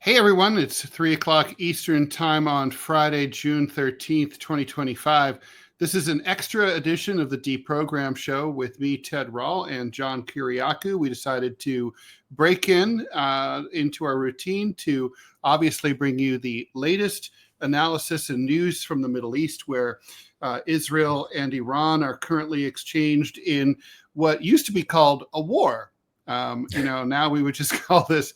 Hey everyone, it's 3 o'clock Eastern Time on Friday, June 13th, 2025. This is an extra edition of the DeProgram show with me, Ted Rall, and John Kiriakou. We decided to break into our routine to obviously bring you the latest analysis and news from the Middle East, where Israel and Iran are currently exchanged in what used to be called a war. Now we would just call this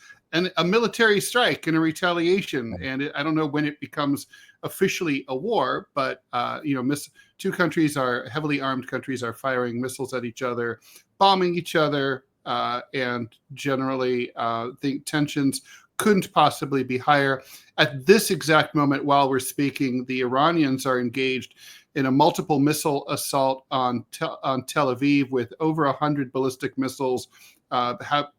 a military strike and a retaliation. And I don't know when it becomes officially a war, but two countries are heavily armed countries are firing missiles at each other, bombing each other, and generally the tensions couldn't possibly be higher. At this exact moment, while we're speaking, the Iranians are engaged in a multiple missile assault on Tel Aviv with over 100 ballistic missiles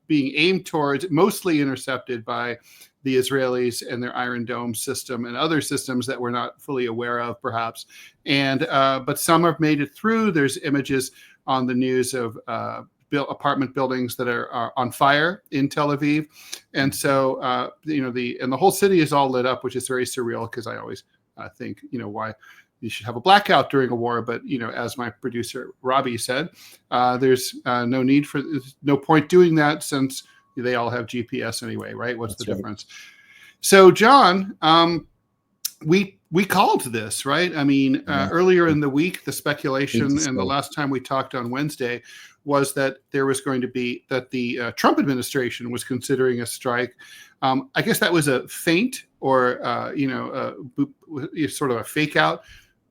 being aimed towards, mostly intercepted by the Israelis and their Iron Dome system and other systems that we're not fully aware of, perhaps. But some have made it through. There's images on the news of apartment buildings that are on fire in Tel Aviv, and so the whole city is all lit up, which is very surreal because I always think why you should have a blackout during a war, but as my producer Robbie said, there's no point doing that since they all have GPS anyway, right? What's the difference? So, John, we called this, right? I mean, earlier in the week, the speculation, and the last time we talked on Wednesday, was that there was going to be that the Trump administration was considering a strike. I guess that was a feint or sort of a fake out.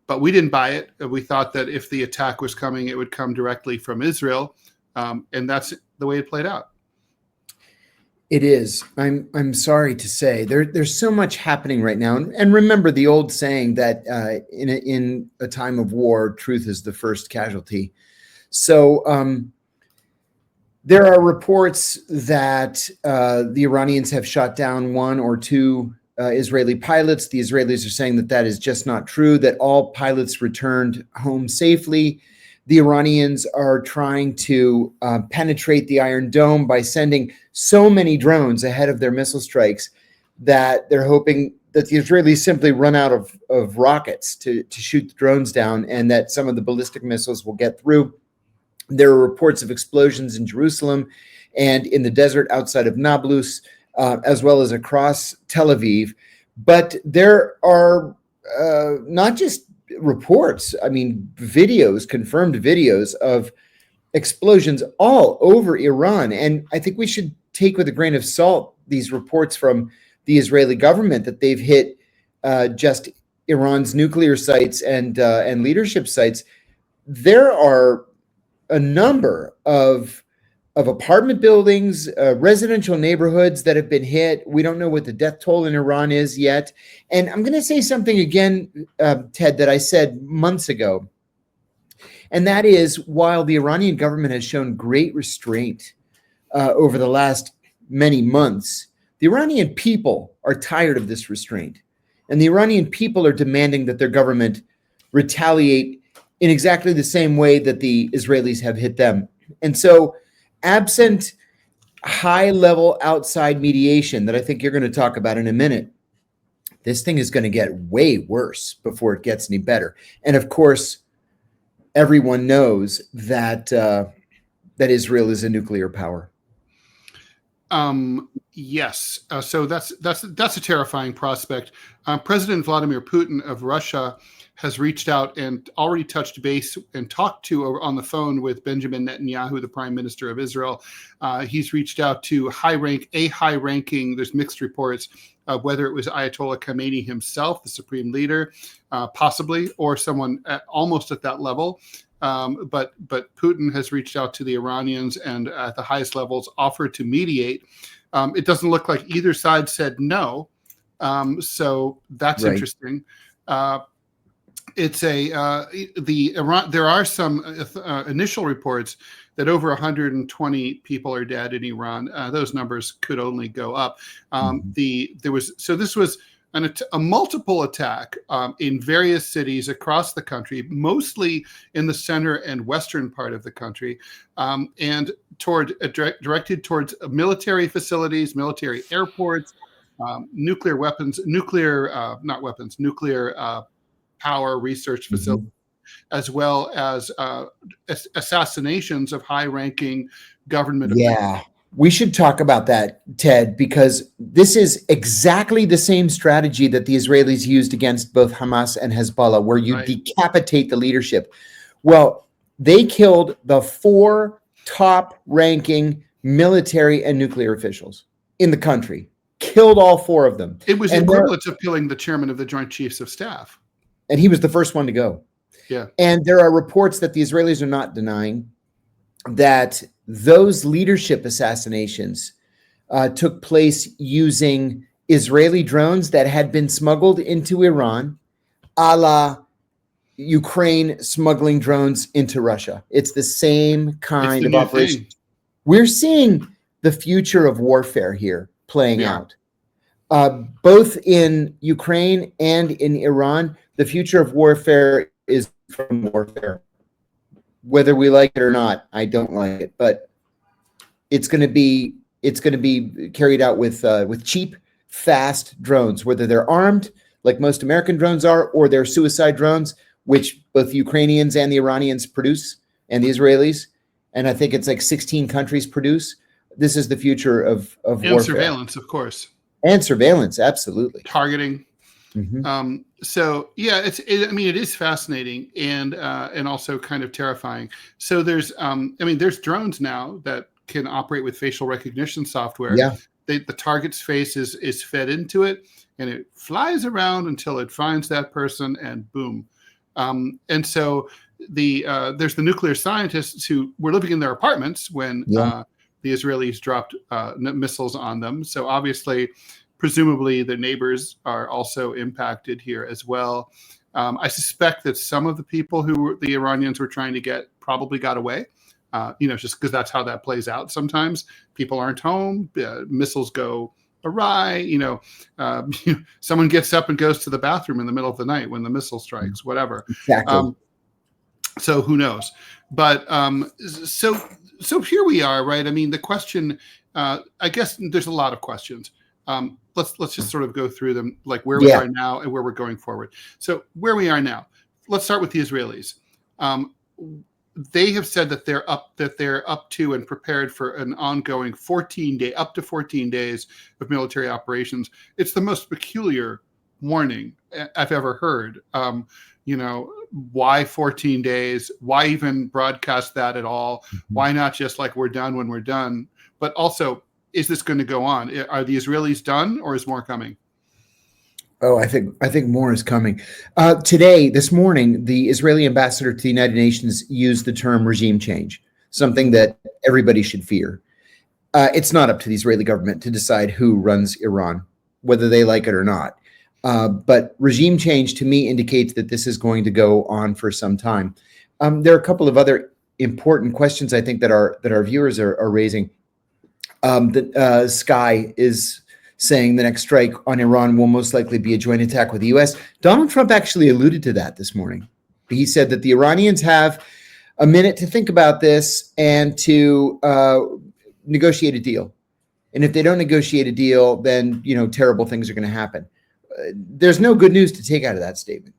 But we didn't buy it. We thought that if the attack was coming, it would come directly from Israel, and that's the way it played out. It is. I'm sorry to say there's so much happening right now, and remember the old saying that in a time of war, truth is the first casualty. So there are reports that the Iranians have shot down one or two Israeli pilots. The Israelis are saying that is just not true, that all pilots returned home safely. The Iranians are trying to penetrate the Iron Dome by sending so many drones ahead of their missile strikes that they're hoping that the Israelis simply run out of rockets to shoot the drones down, and that some of the ballistic missiles will get through. There are reports of explosions in Jerusalem and in the desert outside of Nablus, as well as across Tel Aviv. But there are not just reports, videos, confirmed videos of explosions all over Iran. And I think we should take with a grain of salt these reports from the Israeli government that they've hit just Iran's nuclear sites and leadership sites. There are a number of apartment buildings, residential neighborhoods that have been hit. We don't know what the death toll in Iran is yet. And I'm going to say something again, Ted, that I said months ago. And that is, while the Iranian government has shown great restraint over the last many months, the Iranian people are tired of this restraint. And the Iranian people are demanding that their government retaliate in exactly the same way that the Israelis have hit them. And so, absent high-level outside mediation that I think you're going to talk about in a minute, this thing is going to get way worse before it gets any better. And of course, everyone knows that that Israel is a nuclear power. Yes. So that's a terrifying prospect. President Vladimir Putin of Russia has reached out and already touched base and talked to on the phone with Benjamin Netanyahu, the Prime Minister of Israel. He's reached out to high-ranking, there's mixed reports of whether it was Ayatollah Khamenei himself, the supreme leader, possibly, or someone almost at that level. But Putin has reached out to the Iranians and at the highest levels offered to mediate. It doesn't look like either side said no. So that's right. Interesting. There are some initial reports that over 120 people are dead in Iran. Those numbers could only go up. This was a multiple attack in various cities across the country, mostly in the center and western part of the country, and directed towards military facilities, military airports, nuclear weapons, not weapons, nuclear power research facility, as well as assassinations of high-ranking government officials. Yeah, we should talk about that, Ted, because this is exactly the same strategy that the Israelis used against both Hamas and Hezbollah, where you decapitate the leadership. Well, they killed the 4 top-ranking military and nuclear officials in the country. Killed all 4 of them. It was equivalent to killing the chairman of the Joint Chiefs of Staff. And he was the first one to go. Yeah. And there are reports that the Israelis are not denying that those leadership assassinations took place using Israeli drones that had been smuggled into Iran, a la Ukraine smuggling drones into Russia. It's the same kind of operation. We're seeing the future of warfare here playing out. Both in Ukraine and in Iran, the future of warfare is from warfare. Whether we like it or not, I don't like it, but it's going to be carried out with cheap, fast drones, whether they're armed like most American drones are, or they're suicide drones, which both Ukrainians and the Iranians produce, and the Israelis, and I think it's like 16 countries produce. This is the future of warfare. And surveillance, of course. And surveillance, absolutely. Targeting. So yeah, it is fascinating and also kind of terrifying. So there's there's drones now that can operate with facial recognition software. Yeah. The target's face is fed into it, and it flies around until it finds that person, and boom. And so there's the nuclear scientists who were living in their apartments when the Israelis dropped missiles on them. So obviously, presumably, the neighbors are also impacted here as well. I suspect that some of the people who the Iranians were trying to get probably got away, just because that's how that plays out sometimes. People aren't home, missiles go awry, someone gets up and goes to the bathroom in the middle of the night when the missile strikes, whatever. Exactly. So who knows? But so here we are, right? I mean, the question, I guess there's a lot of questions. Let's just sort of go through them, like where we are now and where we're going forward. So where we are now, let's start with the Israelis. They have said that they're up to and prepared for an ongoing up to 14 days of military operations. It's the most peculiar warning I've ever heard. Why 14 days? Why even broadcast that at all? Why not just like we're done when we're done? But also, is this going to go on? Are the Israelis done, or is more coming? Oh, I think more is coming. This morning, the Israeli ambassador to the United Nations used the term regime change, something that everybody should fear. It's not up to the Israeli government to decide who runs Iran, whether they like it or not. But regime change to me indicates that this is going to go on for some time. There are a couple of other important questions I think that our viewers are raising. Sky is saying the next strike on Iran will most likely be a joint attack with the U.S. Donald Trump actually alluded to that this morning. He said that the Iranians have a minute to think about this and to negotiate a deal. And if they don't negotiate a deal, then terrible things are going to happen. There's no good news to take out of that statement.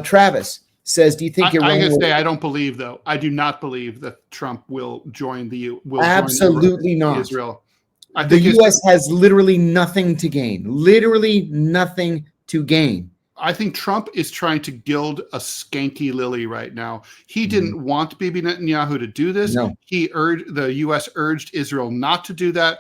Travis says, "Do you think Iran?" I gotta say, I don't believe, though. I do not believe that Trump will join Absolutely not. Israel. The U.S. has literally nothing to gain. Literally nothing to gain. I think Trump is trying to gild a skanky lily right now. He didn't want Bibi Netanyahu to do this. No. The U.S. urged Israel not to do that,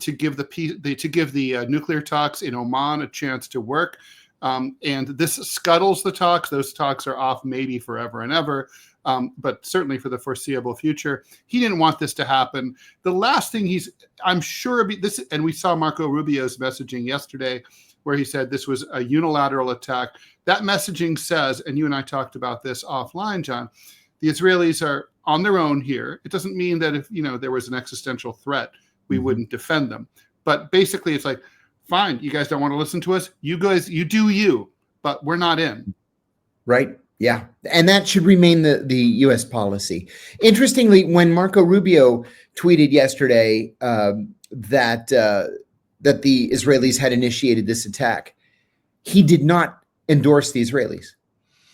to give the nuclear talks in Oman a chance to work. And this scuttles the talks. Those talks are off maybe forever and ever, but certainly for the foreseeable future. He didn't want this to happen. The last thing I'm sure this, and we saw Marco Rubio's messaging yesterday, where he said this was a unilateral attack. That messaging says, and you and I talked about this offline, John, the Israelis are on their own here. It doesn't mean that if there was an existential threat, we wouldn't defend them. But basically, it's like, fine, you guys don't want to listen to us. You guys, you do you, but we're not in. Right. Yeah. And that should remain the U.S. policy. Interestingly, when Marco Rubio tweeted yesterday that that the Israelis had initiated this attack, he did not endorse the Israelis.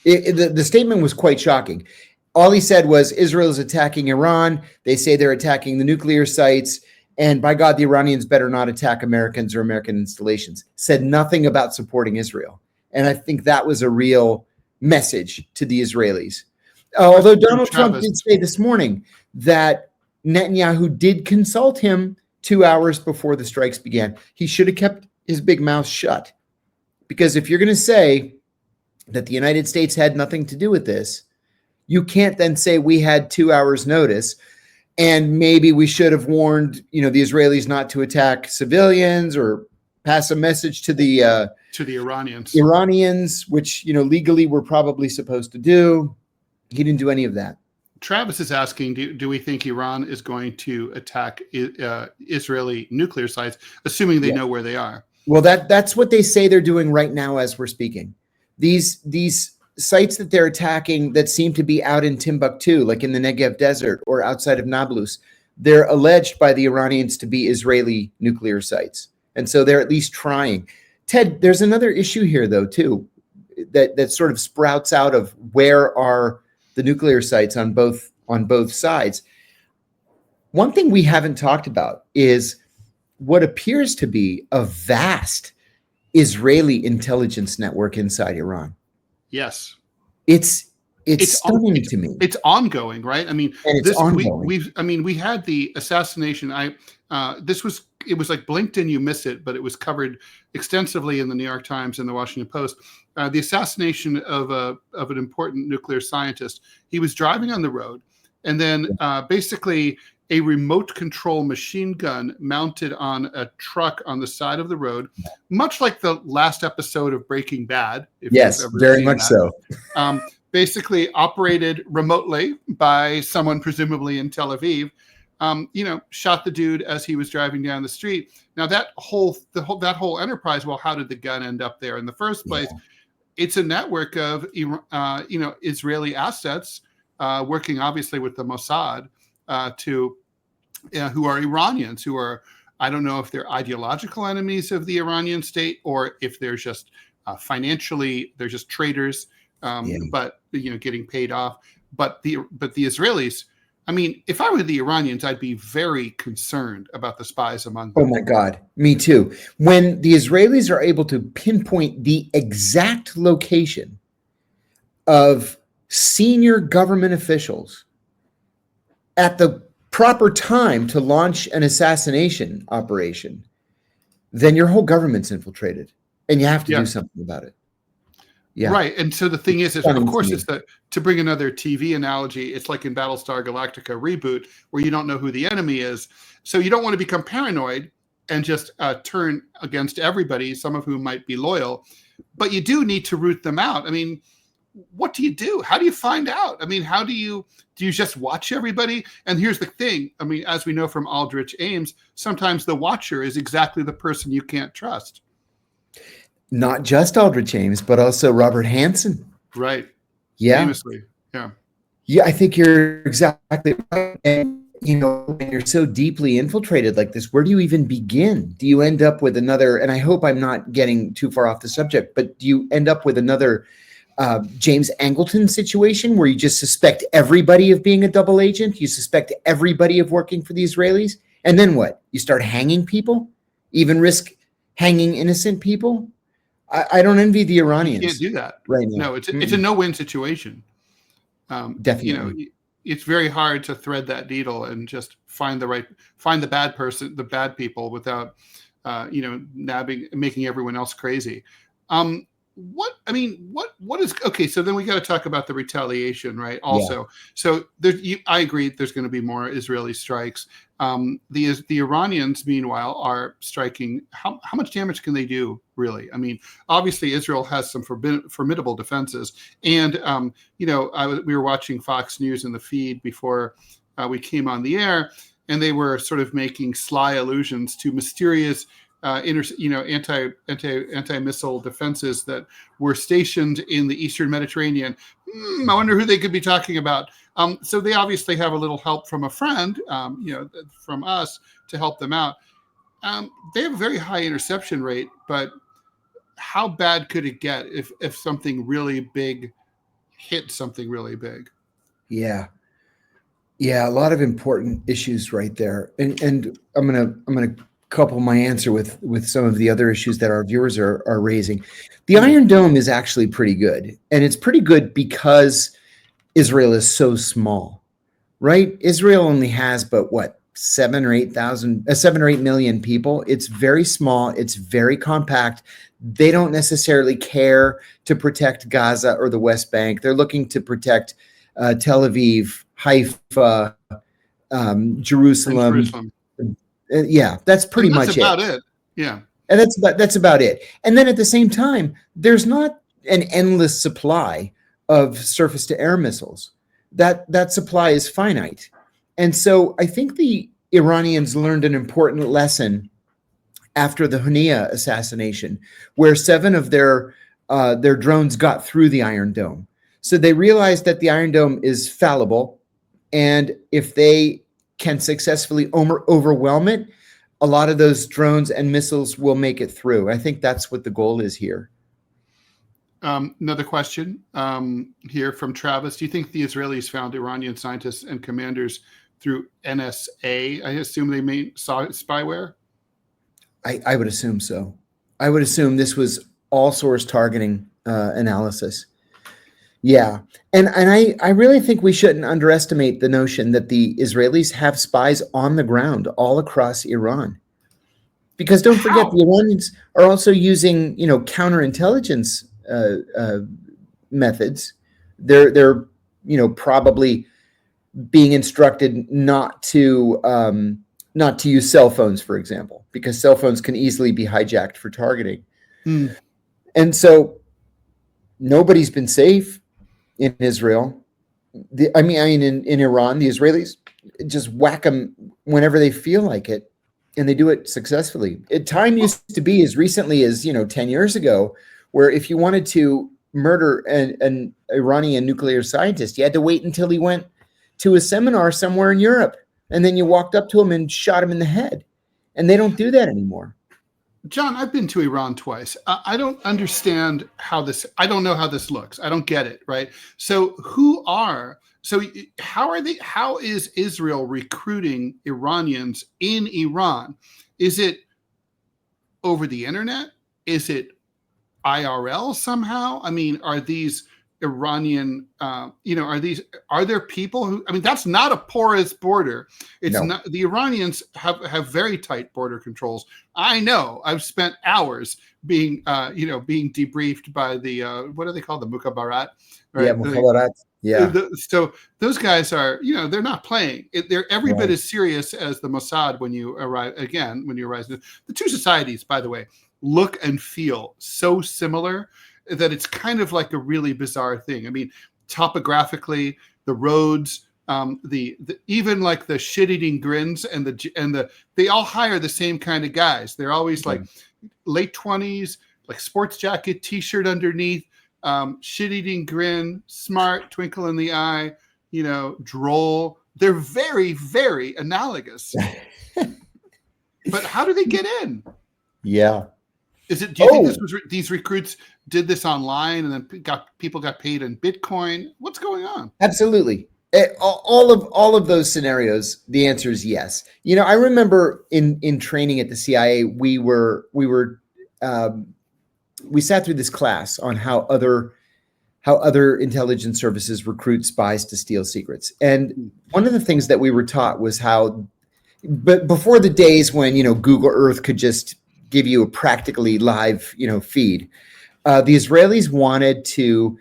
The statement was quite shocking. All he said was Israel is attacking Iran. They say they're attacking the nuclear sites. And by God, the Iranians better not attack Americans or American installations. Said nothing about supporting Israel. And I think that was a real message to the Israelis. Although Donald Trump did say this morning that Netanyahu did consult him 2 hours before the strikes began. He should have kept his big mouth shut. Because if you're going to say that the United States had nothing to do with this, you can't then say we had 2 hours notice and maybe we should have warned, the Israelis not to attack civilians or pass a message to the Iranians, which, legally we're probably supposed to do. He didn't do any of that. Travis is asking, do we think Iran is going to attack Israeli nuclear sites, assuming they know where they are? Well, that's what they say they're doing right now as we're speaking. These sites that they're attacking that seem to be out in Timbuktu, like in the Negev desert or outside of Nablus, they're alleged by the Iranians to be Israeli nuclear sites. And so they're at least trying. Ted, there's another issue here, though, too, that sort of sprouts out of where are the nuclear sites on both sides. One thing we haven't talked about is what appears to be a vast Israeli intelligence network inside Iran. Yes. It's stunning to me. It's ongoing, right? I mean, ongoing. We had the assassination. It was like blinked and you miss it, but it was covered extensively in the New York Times and the Washington Post. The assassination of an important nuclear scientist. He was driving on the road, and then basically a remote control machine gun mounted on a truck on the side of the road, much like the last episode of Breaking Bad. Yes, very much so. Basically operated remotely by someone presumably in Tel Aviv. Shot the dude as he was driving down the street. Now that whole enterprise. Well, how did the gun end up there in the first place? Yeah. It's a network of Israeli assets working obviously with the Mossad who are Iranians, who are, I don't know if they're ideological enemies of the Iranian state or if they're just financially they're just traitors, but getting paid off. But the Israelis. I mean, if I were the Iranians, I'd be very concerned about the spies among them. Oh, my God. Me too. When the Israelis are able to pinpoint the exact location of senior government officials at the proper time to launch an assassination operation, then your whole government's infiltrated and you have to do something about it. Yeah. Right. And so the thing is of course, it's to bring another TV analogy, it's like in Battlestar Galactica reboot, where you don't know who the enemy is. So you don't want to become paranoid and just turn against everybody, some of whom might be loyal, but you do need to root them out. I mean, what do you do? How do you find out? I mean, how do you just watch everybody? And here's the thing. I mean, as we know from Aldrich Ames, sometimes the watcher is exactly the person you can't trust. Not just Aldrich Ames, but also Robert Hansen. Right. Yeah. Famously. Yeah. Yeah, I think you're exactly right. And, when you're so deeply infiltrated like this, where do you even begin? Do you end up with another, and I hope I'm not getting too far off the subject, but do you end up with another James Angleton situation where you just suspect everybody of being a double agent? You suspect everybody of working for the Israelis? And then what? You start hanging people? Even risk hanging innocent people? I don't envy the Iranians. You can't do that right now. No, it's a no-win situation. Definitely, it's very hard to thread that needle and just find the bad people without, making everyone else crazy. What is okay? So then we got to talk about the retaliation, right? Also, so I agree. There's going to be more Israeli strikes. The Iranians, meanwhile, are striking. How much damage can they do, really? I mean, obviously Israel has some formidable defenses, and we were watching Fox News in the feed before we came on the air, and they were sort of making sly allusions to mysterious anti-missile defenses that were stationed in the Eastern Mediterranean. I wonder who they could be talking about. So they obviously have a little help from a friend, from us to help them out. they have a very high interception rate, but how bad could it get if something really big hit something really big? Yeah. Yeah, a lot of important issues right there. And I'm gonna couple my answer with some of the other issues that our viewers are raising. The Iron Dome is actually pretty good. And it's pretty good because Israel is so small, right? Israel only has but what, 7 or 8 million people. It's very small, it's very compact. They don't necessarily care to protect Gaza or the West Bank. They're looking to protect Tel Aviv, Haifa, Jerusalem. Yeah, that's pretty much it. That's about it. Yeah. And that's about it. And then at the same time, there's not an endless supply of surface to air missiles. That supply is finite. And so I think the Iranians learned an important lesson after the Hania assassination, where 7 of their drones got through the Iron Dome. So they realized that the Iron Dome is fallible, and if they can successfully overwhelm it, a lot of those drones and missiles will make it through. I think that's what the goal is here. Another question here from Travis. Do you think the Israelis found Iranian scientists and commanders through NSA? I assume they saw spyware? I would assume so. I would assume this was all source targeting analysis. Yeah. And I really think we shouldn't underestimate the notion that the Israelis have spies on the ground all across Iran. Because don't forget, the Iranians are also using, counterintelligence methods. They're probably being instructed not to use cell phones, for example, because cell phones can easily be hijacked for targeting. And so nobody's been safe in Israel. In Iran, the Israelis just whack them whenever they feel like it, and they do it successfully. Time used to be as recently as 10 years ago, where if you wanted to murder an Iranian nuclear scientist, you had to wait until he went to a seminar somewhere in Europe, and then you walked up to him and shot him in the head. And they don't do that anymore. John, I've been to Iran twice. I don't understand how I don't know how this looks. I don't get it, right? So how is Israel recruiting Iranians in Iran? Is it over the internet? Is it IRL somehow? I mean, are these Iranian, are there people who, that's not a porous border. It's not, the Iranians have very tight border controls. I know, I've spent hours being debriefed by the, what are they called? The Mukhabarat, right? Yeah, Mukhabarat. Yeah. So those guys are, they're not playing. They're every bit as serious as the Mossad when you arrive. The two societies, by the way, look and feel so similar that it's kind of like a really bizarre thing. I mean, topographically, the roads, even like the shit-eating grins and they all hire the same kind of guys. They're always like late 20s, like sports jacket, t-shirt underneath, shit-eating grin, smart, twinkle in the eye, droll. They're very, very analogous. But how do they get in? Yeah. Do you think these recruits did this online and then people got paid in Bitcoin? What's going on? Absolutely. All of those scenarios, the answer is yes. I remember in training at the CIA, we sat through this class on how other intelligence services recruit spies to steal secrets. And one of the things that we were taught was but before the days when, Google Earth could just give you a practically live, feed. The Israelis wanted to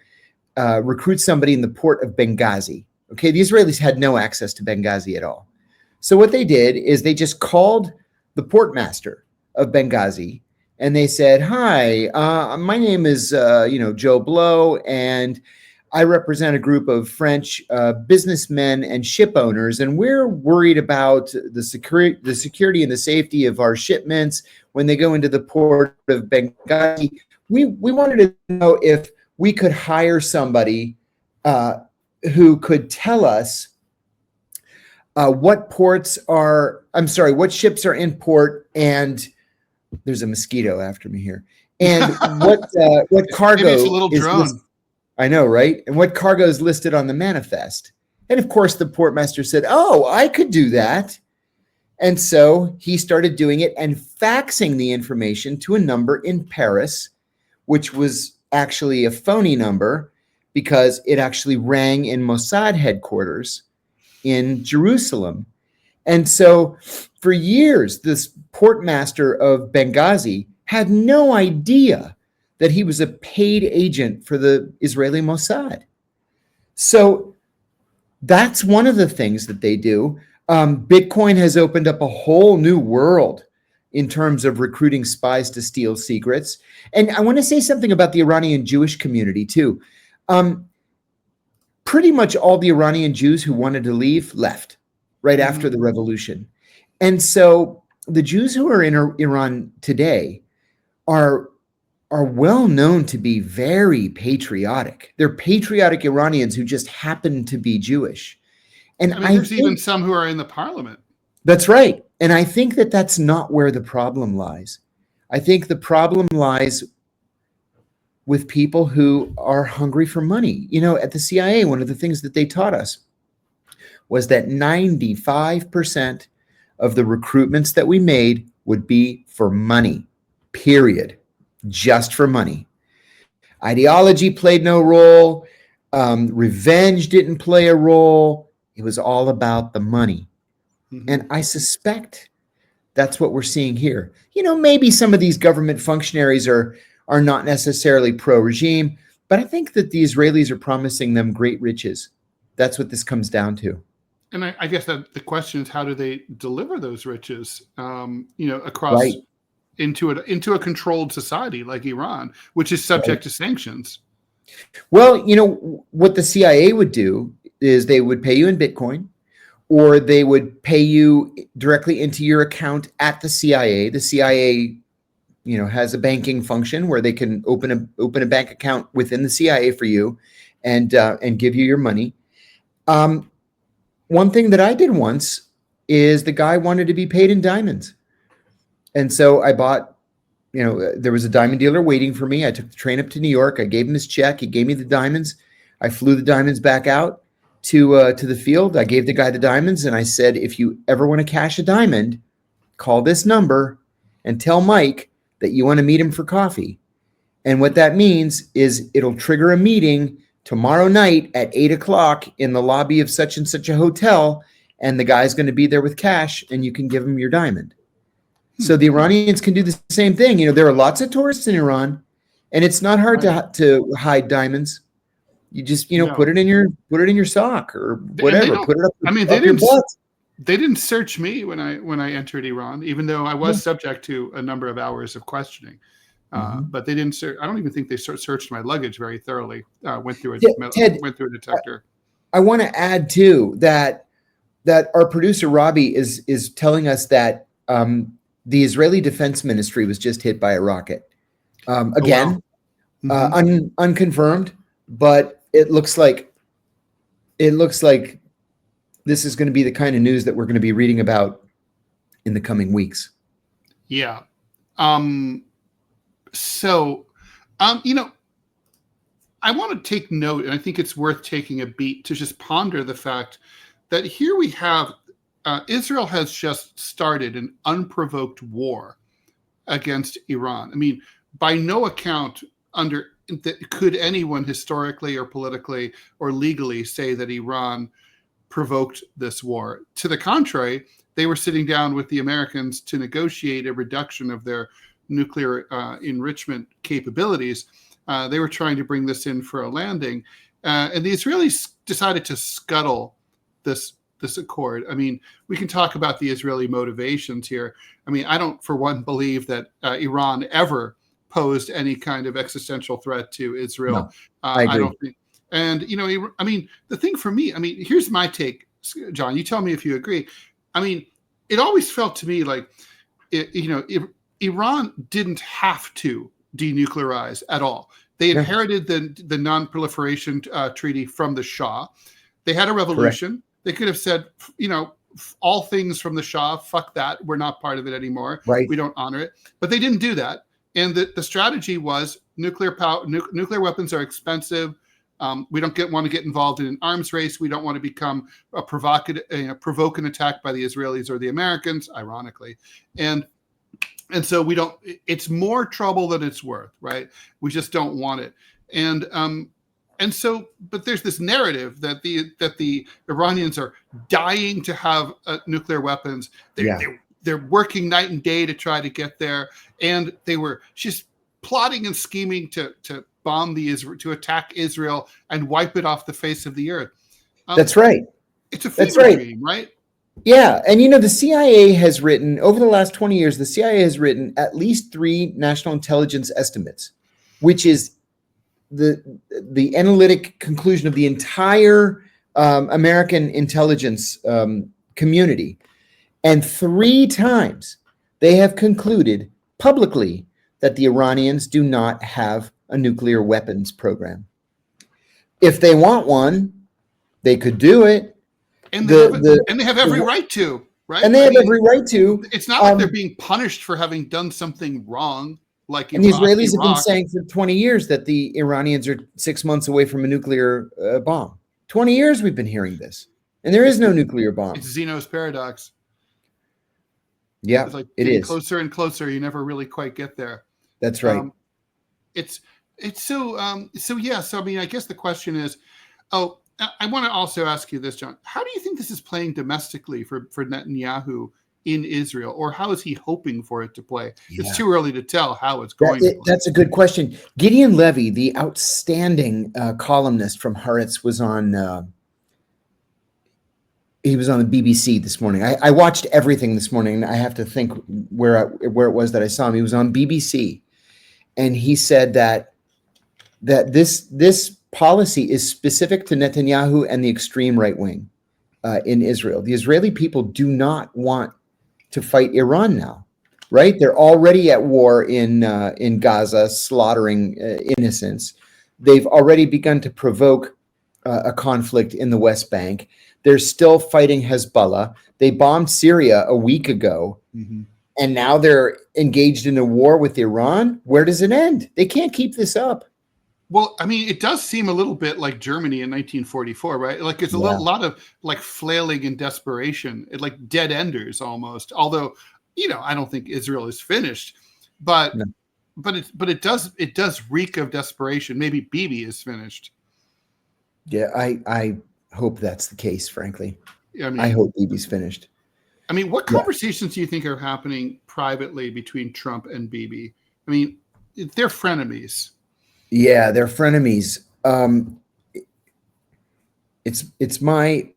recruit somebody in the port of Benghazi. Okay, the Israelis had no access to Benghazi at all. So what they did is they just called the port master of Benghazi, and they said, "Hi, my name is Joe Blow, and I represent a group of French businessmen and ship owners, and we're worried about the security and the safety of our shipments when they go into the port of Benghazi. We wanted to know if we could hire somebody who could tell us what ports are I'm sorry, what ships are in port, and there's a mosquito after me here. And what cargo Maybe it's a little is drone. I know, right? And what cargo is listed on the manifest. And of course, the portmaster said, oh, I could do that. And so he started doing it and faxing the information to a number in Paris, which was actually a phony number because it actually rang in Mossad headquarters in Jerusalem. And so for years, this portmaster of Benghazi had no idea that he was a paid agent for the Israeli Mossad. So that's one of the things that they do. Bitcoin has opened up a whole new world in terms of recruiting spies to steal secrets. And I want to say something about the Iranian Jewish community too. Pretty much all the Iranian Jews who wanted to leave left right after the revolution. And so the Jews who are in Iran today are well known to be very patriotic. They're patriotic Iranians who just happen to be Jewish. And I mean, there's even some who are in the parliament. That's right. And I think that that's not where the problem lies. I think the problem lies with people who are hungry for money. You know, at the CIA, one of the things that they taught us was that 95% of the recruitments that we made would be for money, period. Just for money. Ideology played no role. Revenge didn't play a role. It was all about the money. And I suspect that's what we're seeing here. You know, maybe some of these government functionaries are not necessarily pro-regime, but I think that the Israelis are promising them great riches. That's what this comes down to. And I guess that the question is, how do they deliver those riches, across into a controlled society like Iran, which is subject to sanctions? Well, you know, what the CIA would do is they would pay you in Bitcoin, or they would pay you directly into your account at the CIA. The CIA, you know, has a banking function where they can open a bank account within the CIA for you and give you your money. One thing that I did once is the guy wanted to be paid in diamonds. And so I bought, you know, there was a diamond dealer waiting for me. I took the train up to New York. I gave him his check. He gave me the diamonds. I flew the diamonds back out to the field. I gave the guy the diamonds and I said, if you ever want to cash a diamond, call this number and tell Mike that you want to meet him for coffee. And what that means is it'll trigger a meeting tomorrow night at 8:00 in the lobby of such and such a hotel. And the guy's going to be there with cash and you can give him your diamond. So the Iranians can do the same thing. You know, there are lots of tourists in Iran, and it's not hard to hide diamonds. You just, you know, put it in your sock or whatever. Put it up. I mean, up your butt. They didn't search me when I entered Iran, even though I was subject to a number of hours of questioning. But they didn't search. I don't even think they searched my luggage very thoroughly. Went through a detector. I want to add too that our producer Robbie is telling us that the Israeli Defense Ministry was just hit by a rocket. Again, unconfirmed, but it looks like this is going to be the kind of news that we're going to be reading about in the coming weeks. Yeah. So, I want to take note, and I think it's worth taking a beat to just ponder the fact that here we have Israel has just started an unprovoked war against Iran. I mean, by no account could anyone historically or politically or legally say that Iran provoked this war. To the contrary, they were sitting down with the Americans to negotiate a reduction of their nuclear enrichment capabilities. They were trying to bring this in for a landing. And the Israelis decided to scuttle this accord. I mean, we can talk about the Israeli motivations here. I mean, I don't, for one, believe that Iran ever posed any kind of existential threat to Israel. No, I agree. don't think. And, you know, I mean, the thing for me, I mean, here's my take, John, you tell me if you agree. I mean, it always felt to me like, Iran didn't have to denuclearize at all. They inherited the non-proliferation treaty from the Shah. They had a revolution. Correct. They could have said, all things from the Shah, fuck that, we're not part of it anymore. Right. We don't honor it. But they didn't do that. And the strategy was nuclear weapons are expensive. We don't want to get involved in an arms race. We don't want to become provoke an attack by the Israelis or the Americans, ironically. And so we don't, it's more trouble than it's worth, right? We just don't want it. And so, but there's this narrative that the Iranians are dying to have nuclear weapons. They're working night and day to try to get there, and they were just plotting and scheming to to attack Israel and wipe it off the face of the earth. That's right. It's a fever dream, right? Yeah, and the CIA has written over the last 20 years. The CIA has written at least 3 national intelligence estimates, which is the analytic conclusion of the entire American intelligence community. And 3 times they have concluded publicly that the Iranians do not have a nuclear weapons program. If they want one, they could do it. And they have every right to, right? And they have every right to. It's not like they're being punished for having done something wrong. Like and the Israelis have been saying for 20 years that the Iranians are 6 months away from a nuclear bomb. 20 years we've been hearing this. And there is no nuclear bomb. It's Zeno's paradox. Yeah, it's like it is. Closer and closer. You never really quite get there. That's right. It's so yeah. So I mean, I guess the question is, I want to also ask you this, John. How do you think this is playing domestically for Netanyahu in Israel, or how is he hoping for it to play? Yeah. It's too early to tell how it's going to play. That's a good question. Gideon Levy, the outstanding columnist from Haaretz, was on. He was on the BBC this morning. I watched everything this morning. I have to think where it was that I saw him. He was on BBC, and he said that this policy is specific to Netanyahu and the extreme right wing in Israel. The Israeli people do not want to fight Iran now, right? They're already at war in Gaza, slaughtering innocents. They've already begun to provoke a conflict in the West Bank. They're still fighting Hezbollah. They bombed Syria a week ago, and now they're engaged in a war with Iran. Where does it end? They can't keep this up. Well, I mean, it does seem a little bit like Germany in 1944, right? Like it's a lot of like flailing and desperation, like dead enders almost. Although, I don't think Israel is finished, but it does reek of desperation. Maybe Bibi is finished. Yeah, I hope that's the case, frankly. I mean, I hope Bibi's finished. I mean, what conversations do you think are happening privately between Trump and Bibi? I mean, they're frenemies. Yeah, they're frenemies. It's my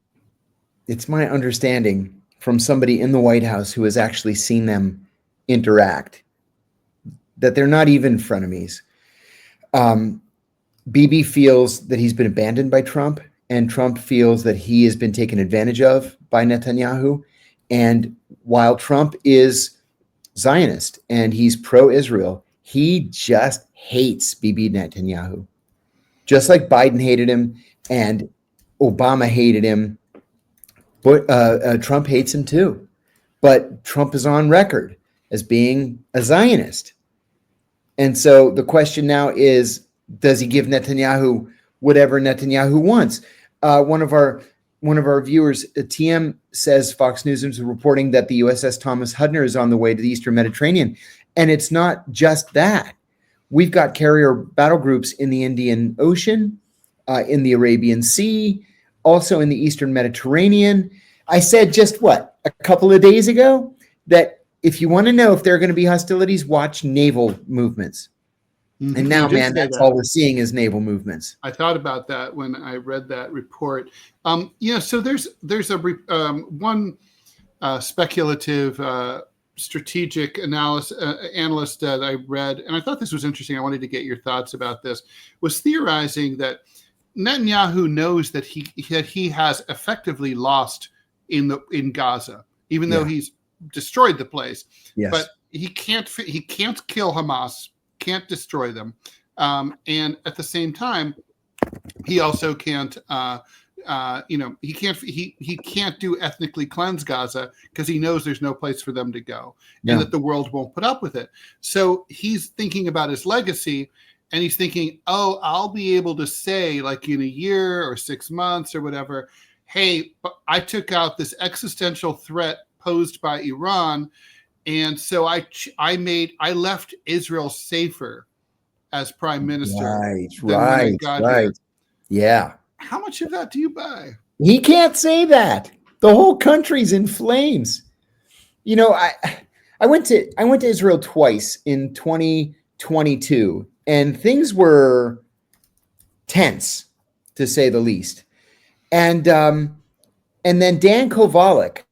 understanding from somebody in the White House who has actually seen them interact that they're not even frenemies. Bibi feels that he's been abandoned by Trump, and Trump feels that he has been taken advantage of by Netanyahu. And while Trump is Zionist and he's pro-Israel, he just hates Bibi Netanyahu. Just like Biden hated him and Obama hated him, but Trump hates him too. But Trump is on record as being a Zionist. And so the question now is, does he give Netanyahu whatever Netanyahu wants? One of our viewers, TM, says Fox News is reporting that the USS Thomas Hudner is on the way to the Eastern Mediterranean. And it's not just that. We've got carrier battle groups in the Indian Ocean, in the Arabian Sea, also in the Eastern Mediterranean. I said just a couple of days ago, that if you want to know if there are going to be hostilities, watch naval movements. And now, man, that's all we're seeing is naval movements. I thought about that when I read that report. So there's one speculative strategic analyst that I read, and I thought this was interesting. I wanted to get your thoughts about this. Was theorizing that Netanyahu knows that he has effectively lost in Gaza, even though he's destroyed the place. Yes. But he can't kill Hamas. Can't destroy them, and at the same time, he also can't he can't do ethnically cleanse Gaza because he knows there's no place for them to go, No. and that the world won't put up with it. So he's thinking about his legacy, and he's thinking, oh, I'll be able to say, like, in a year or 6 months or whatever, hey, I took out this existential threat posed by Iran, and so I left Israel safer as prime minister. Right. Yeah. How much of that do you buy? He can't say that. The whole country's in flames. You know, I went to Israel twice in 2022, and things were tense, to say the least. And then Dan Kovalik,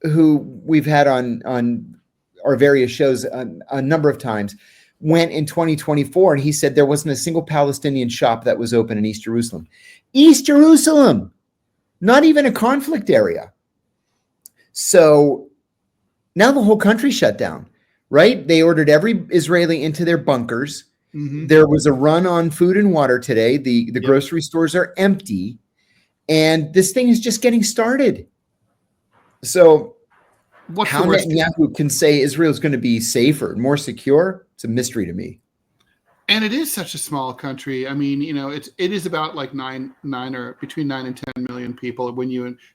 who we've had on our various shows a number of times, went in 2024, and he said there wasn't a single Palestinian shop that was open in East Jerusalem. East Jerusalem, not even a conflict area. So now the whole country shut down, right? They ordered every Israeli into their bunkers. Mm-hmm. There was a run on food and water today. The grocery stores are empty, and this thing is just getting started. So how Netanyahu can say Israel is going to be safer, more secure, it's a mystery to me. And it is such a small country. I mean, you know, it is about like between 9 and 10 million people.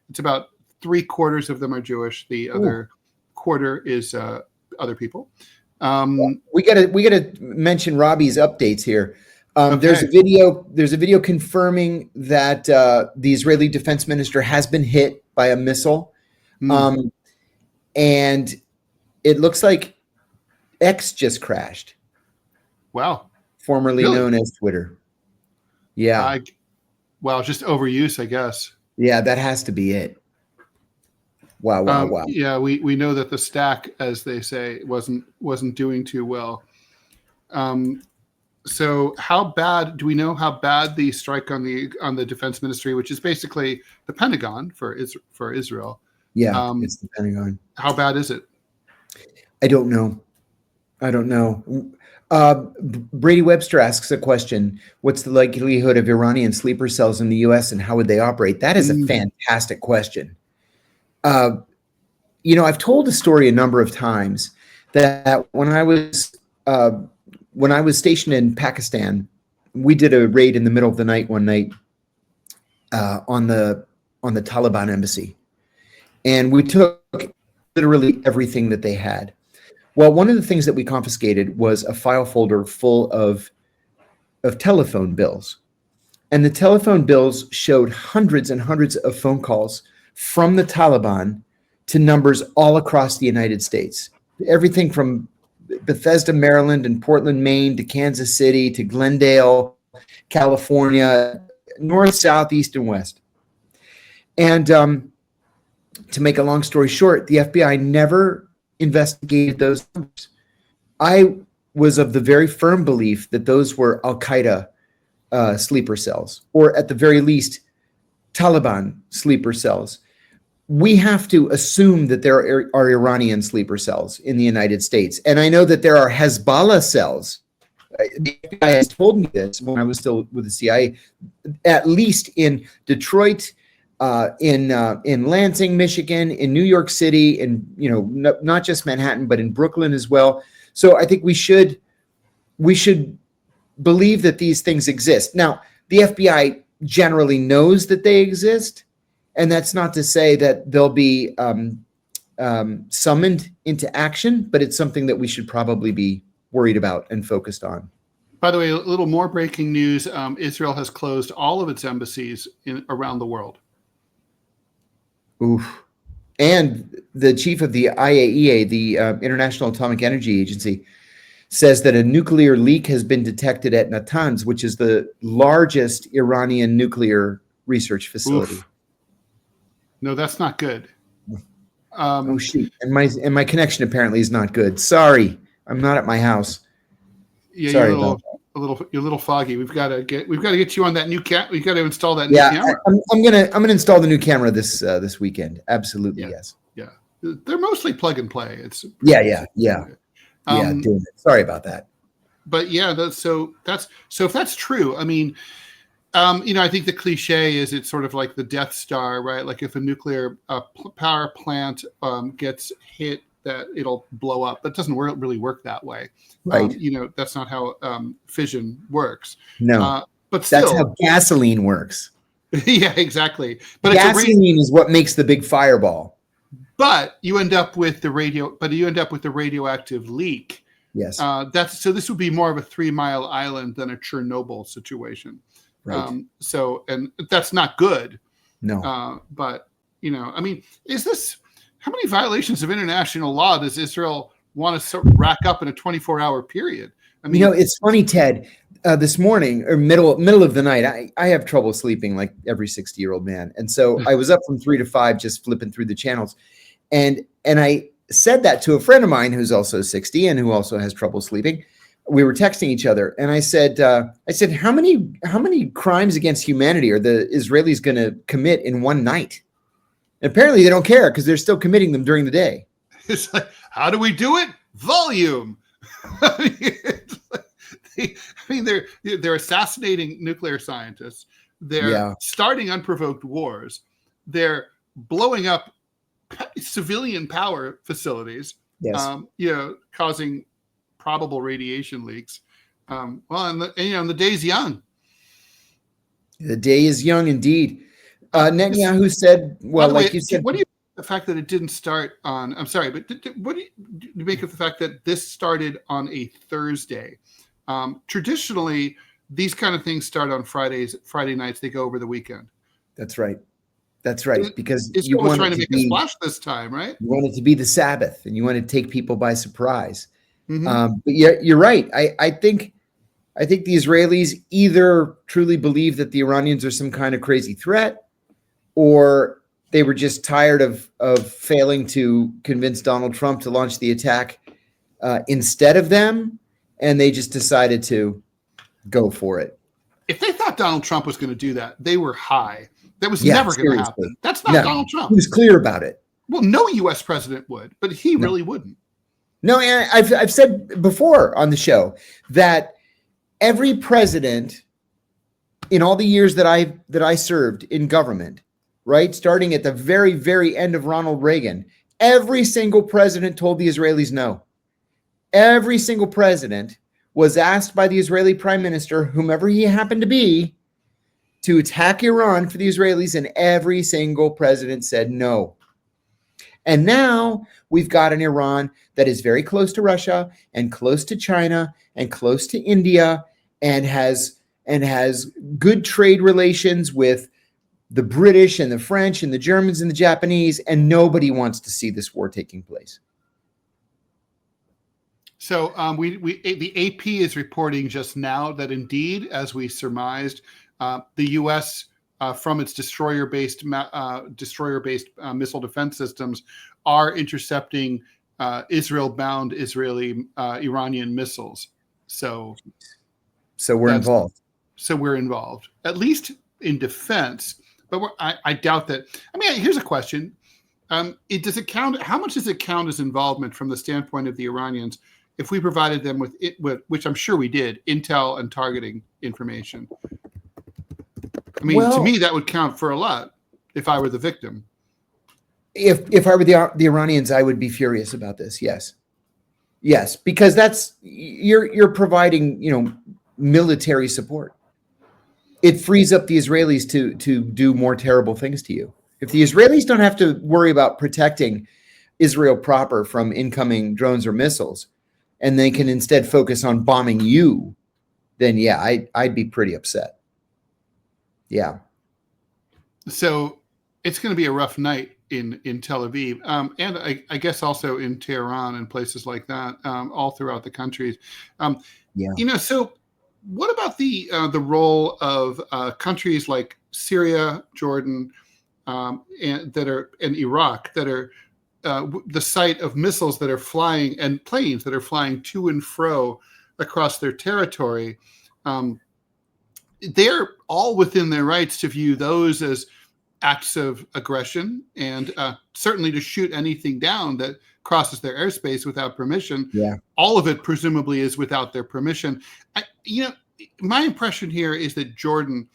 It's about 3/4 of them are Jewish. The other quarter is other people. We gotta mention Robbie's updates here. There's a video confirming that the Israeli defense minister has been hit by a missile. And it looks like X just crashed. Wow. Formerly known as Twitter. Yeah. Just overuse, I guess. Yeah, that has to be it. Wow. Yeah, we know that the stack, as they say, wasn't doing too well. So do we know how bad the strike on the defense ministry, which is basically the Pentagon for Israel? Yeah, it's the Pentagon. How bad is it? I don't know. Brady Webster asks a question. What's the likelihood of Iranian sleeper cells in the U.S. and how would they operate? That is a fantastic question. I've told the story a number of times that when I was stationed in Pakistan, we did a raid in the middle of the night one night on the Taliban embassy. And we took literally everything that they had. Well, one of the things that we confiscated was a file folder full of telephone bills. And the telephone bills showed hundreds and hundreds of phone calls from the Taliban to numbers all across the United States. Everything from Bethesda, Maryland, and Portland, Maine, to Kansas City, to Glendale, California, north, south, east, and west. And to make a long story short, the FBI never investigated those numbers. I was of the very firm belief that those were Al-Qaeda sleeper cells, or at the very least, Taliban sleeper cells. We have to assume that there are Iranian sleeper cells in the United States. And I know that there are Hezbollah cells. The FBI has told me this when I was still with the CIA, at least in Detroit, in Lansing, Michigan, in New York City, and not just Manhattan, but in Brooklyn as well. So I think we should believe that these things exist. Now, the FBI generally knows that they exist, and that's not to say that they'll be summoned into action, but it's something that we should probably be worried about and focused on. By the way, a little more breaking news: Israel has closed all of its embassies around the world. Oof. And the chief of the IAEA, the International Atomic Energy Agency, says that a nuclear leak has been detected at Natanz, which is the largest Iranian nuclear research facility. Oof. No, that's not good. Oh shoot! And my connection apparently is not good. Sorry, I'm not at my house. Yeah, sorry you're a little foggy. We've got to get you on that new cat. We've got to install that new camera. I'm gonna install the new camera this weekend. Absolutely, yes. Yeah, they're mostly plug and play. It's yeah. Doing it. Sorry about that. But yeah, so if that's true, I mean, I think the cliche is it's sort of like the Death Star, right? Like if a nuclear power plant gets hit, that it'll blow up. But it doesn't really work that way. Right. That's not how fission works. No, but still, that's how gasoline works. Yeah, exactly. But gasoline is what makes the big fireball. But you end up with the radioactive leak. Yes. So this would be more of a 3 Mile Island than a Chernobyl situation. Right. And that's not good. No. But I mean, how many violations of international law does Israel want to rack up in a 24-hour period? I mean, it's funny, Ted. This morning or middle of the night, I have trouble sleeping like every 60-year-old man, and so I was up from 3 to 5 just flipping through the channels, and I said that to a friend of mine who's also 60 and who also has trouble sleeping. We were texting each other, and I said, how many crimes against humanity are the Israelis going to commit in one night? And apparently, they don't care because they're still committing them during the day. It's like, how do we do it? Volume. They're assassinating nuclear scientists. They're starting unprovoked wars. They're blowing up civilian power facilities. Yes. Causing probable radiation leaks. And the day's young. The day is young indeed. Netanyahu said, well, like you said. What do you the fact that it didn't start on? I'm sorry, but what do you make of the fact that this started on a Thursday? Traditionally, these kind of things start on Friday nights. They go over the weekend. That's right. Because Israel was trying to make a splash this time, right? You want it to be the Sabbath, and you want to take people by surprise. Mm-hmm. But you're right. I think the Israelis either truly believe that the Iranians are some kind of crazy threat, or they were just tired of failing to convince Donald Trump to launch the attack instead of them, and they just decided to go for it. If they thought Donald Trump was going to do that, they were high. That was never going to happen. That's not Donald Trump. He was clear about it. Well, no U.S. president would, but he really wouldn't. No, and I've said before on the show that every president in all the years that I served in government, right, starting at the very, very end of Ronald Reagan, every single president told the Israelis no. Every single president was asked by the Israeli prime minister, whomever he happened to be, to attack Iran for the Israelis, and every single president said no. And now we've got an Iran that is very close to Russia and close to China and close to India and has good trade relations with the British and the French and the Germans and the Japanese, and nobody wants to see this war taking place. So the AP is reporting just now that indeed, as we surmised, the U.S. From its destroyer-based missile defense systems are intercepting Israel-bound Iranian missiles. So we're involved. So we're involved, at least in defense. But I doubt that. I mean, here's a question: does it count? How much does it count as involvement from the standpoint of the Iranians if we provided them with which I'm sure we did, intel and targeting information? I mean, to me, that would count for a lot if I were the victim. If I were the Iranians, I would be furious about this. Yes, because that's you're providing military support. It frees up the Israelis to do more terrible things to you. If the Israelis don't have to worry about protecting Israel proper from incoming drones or missiles, and they can instead focus on bombing you, then I'd be pretty upset. Yeah. So it's going to be a rough night in Tel Aviv, and I guess also in Tehran and places like that, all throughout the countries. So what about the role of countries like Syria, Jordan, and Iraq that are the site of missiles that are flying and planes that are flying to and fro across their territory? They're all within their rights to view those as acts of aggression and certainly to shoot anything down that crosses their airspace without permission. Yeah. All of it presumably is without their permission. My impression here is that Jordan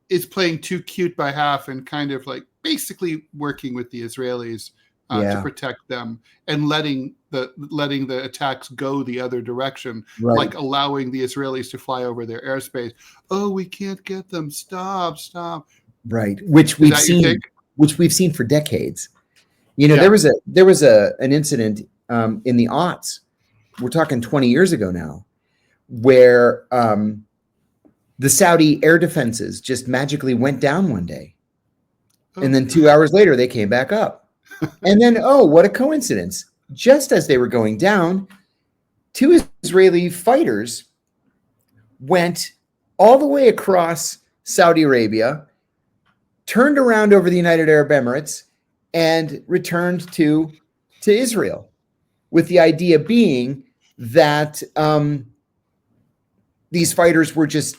is playing too cute by half and kind of like basically working with the Israelis to protect them and letting the attacks go the other direction, like allowing the Israelis to fly over their airspace. Oh, we can't get them. Stop. Right. Which we've seen for decades. You know, there was an incident in the aughts. We're talking 20 years ago now, where the Saudi air defenses just magically went down one day. And then 2 hours later, they came back up. And then, oh, what a coincidence. Just as they were going down, 2 Israeli fighters went all the way across Saudi Arabia, turned around over the United Arab Emirates, and returned to Israel, with the idea being that these fighters were just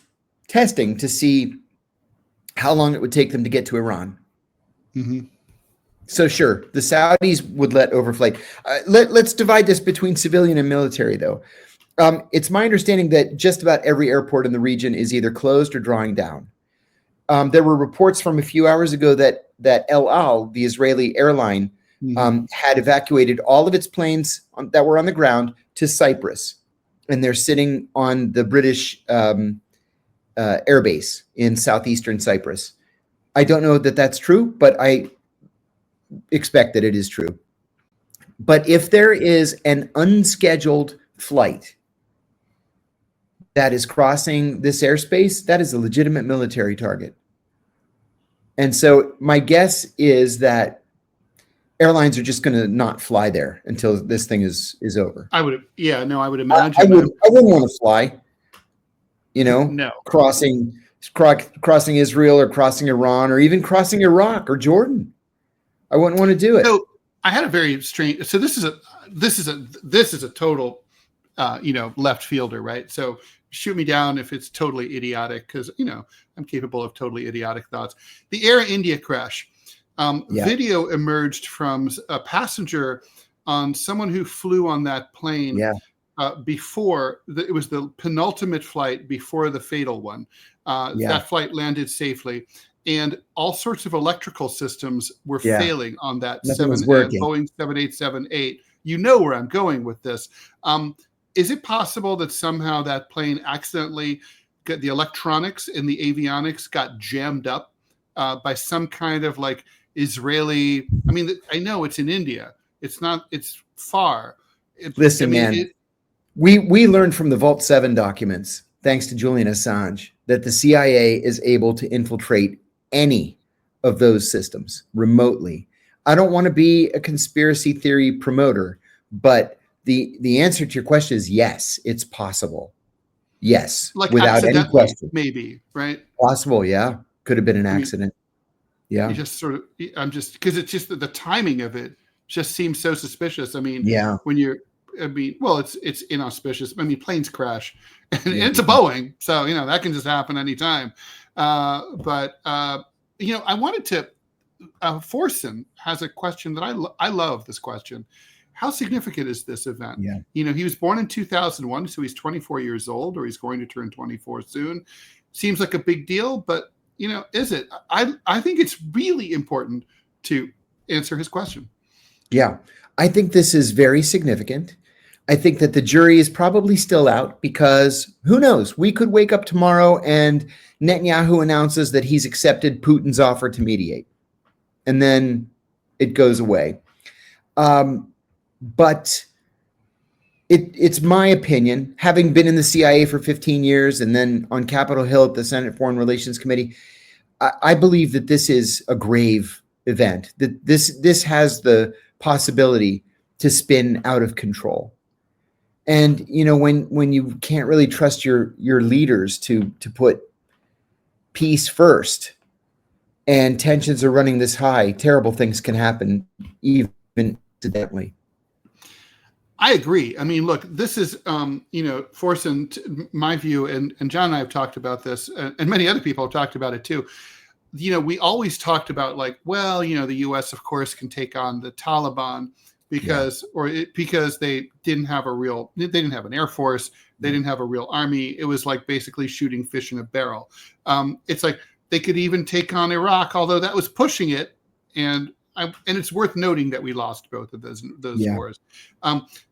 testing to see how long it would take them to get to Iran. Mm-hmm. So sure, the Saudis would let overflight. Let's divide this between civilian and military, though. It's my understanding that just about every airport in the region is either closed or drawing down. There were reports from a few hours ago that El Al, the Israeli airline, had evacuated all of its planes that were on the ground to Cyprus, and they're sitting on the British airbase in southeastern Cyprus. I don't know that that's true, but I expect that it is true. But if there is an unscheduled flight that is crossing this airspace, that is a legitimate military target. And so my guess is that airlines are just going to not fly there until this thing is over. I would imagine. I wouldn't want to fly, No. crossing Israel or crossing Iran or even crossing Iraq or Jordan. I wouldn't want to do it. So I had a very strange. So this is a total, left fielder, right? So shoot me down if it's totally idiotic, because I'm capable of totally idiotic thoughts. The Air India crash. Video emerged from a passenger on someone who flew on that plane before it was the penultimate flight before the fatal one. That flight landed safely, and all sorts of electrical systems were failing on that Boeing 787-8. You know where I'm going with this. Is it possible that somehow that plane accidentally got the electronics and the avionics got jammed up by some kind of like Israeli? I mean, I know it's in India. It's not. It's far. Listen, man. We learned from the Vault 7 documents, thanks to Julian Assange, that the CIA is able to infiltrate any of those systems remotely. I don't want to be a conspiracy theory promoter, but the answer to your question is yes, it's possible. Yes, like without any question. Maybe, right? Possible, yeah. Could have been an accident. Yeah. I'm just because it's just the timing of it just seems so suspicious. I mean, it's inauspicious. I mean, planes crash, and it's a Boeing, so that can just happen anytime. But I wanted to. Forsen has a question that I love. This question: how significant is this event? Yeah. He was born in 2001, so he's 24 years old, or he's going to turn 24 soon. Seems like a big deal, but is it? I think it's really important to answer his question. Yeah, I think this is very significant. I think that the jury is probably still out because who knows? We could wake up tomorrow and Netanyahu announces that he's accepted Putin's offer to mediate, and then it goes away. But it's my opinion, having been in the CIA for 15 years and then on Capitol Hill at the Senate Foreign Relations Committee, I believe that this is a grave event, that this has the possibility to spin out of control. And, when you can't really trust your leaders to put peace first and tensions are running this high, terrible things can happen, even incidentally. I agree. I mean, look, this is, Forsen, my view, and John and I have talked about this, and many other people have talked about it too. We always talked about the U.S. of course can take on the Taliban because they didn't have an air force, they didn't have a real army. It was like basically shooting fish in a barrel. It's like They could even take on Iraq, although that was pushing it. And it's worth noting that we lost both of those wars.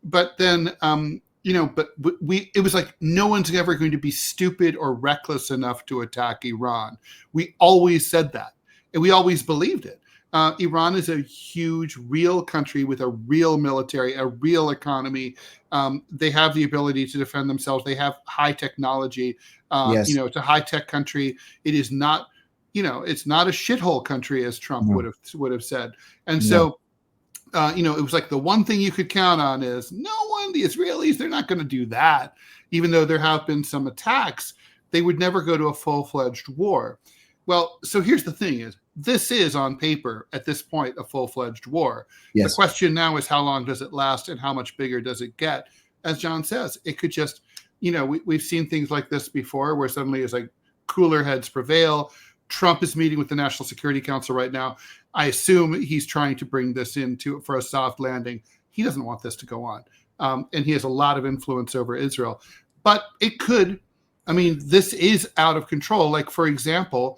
But then, it was like no one's ever going to be stupid or reckless enough to attack Iran. We always said that, and we always believed it. Iran is a huge, real country with a real military, a real economy. They have the ability to defend themselves. They have high technology. It's a high-tech country. It is not, it's not a shithole country, as Trump would have said. And so, it was like the one thing you could count on is the Israelis, they're not going to do that. Even though there have been some attacks, they would never go to a full-fledged war. Well, so here's the thing is, this is on paper at this point a full-fledged war. Yes. The question now is how long does it last and how much bigger does it get? As John says, it could just, we've seen things like this before where suddenly it's like cooler heads prevail. Trump is meeting with the National Security Council right now. I assume he's trying to bring this in for a soft landing. He doesn't want this to go on. And he has a lot of influence over Israel. But it could, this is out of control. Like, for example,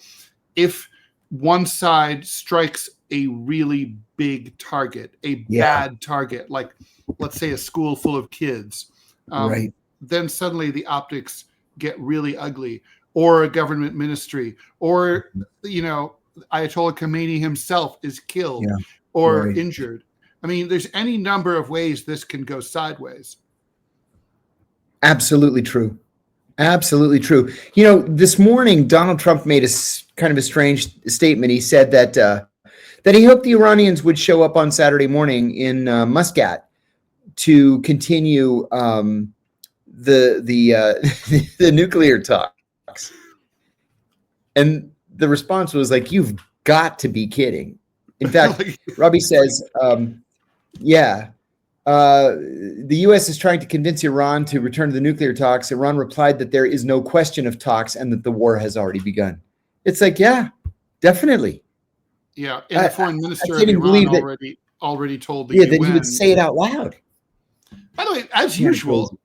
if one side strikes a really big target, a bad target, like let's say a school full of kids, then suddenly the optics get really ugly, or a government ministry, or, Ayatollah Khomeini himself is killed or injured. There's any number of ways this can go sideways. Absolutely true. Absolutely true. This morning, Donald Trump made a kind of a strange statement. He said that he hoped the Iranians would show up on Saturday morning in Muscat to continue the nuclear talks. And the response was like, "You've got to be kidding." In fact, Robbie says, the U.S. is trying to convince Iran to return to the nuclear talks. Iran replied that there is no question of talks and that the war has already begun. It's like, yeah, definitely. Yeah, and the foreign minister of Iran already told the UN that he would say it out loud. By the way, as usual,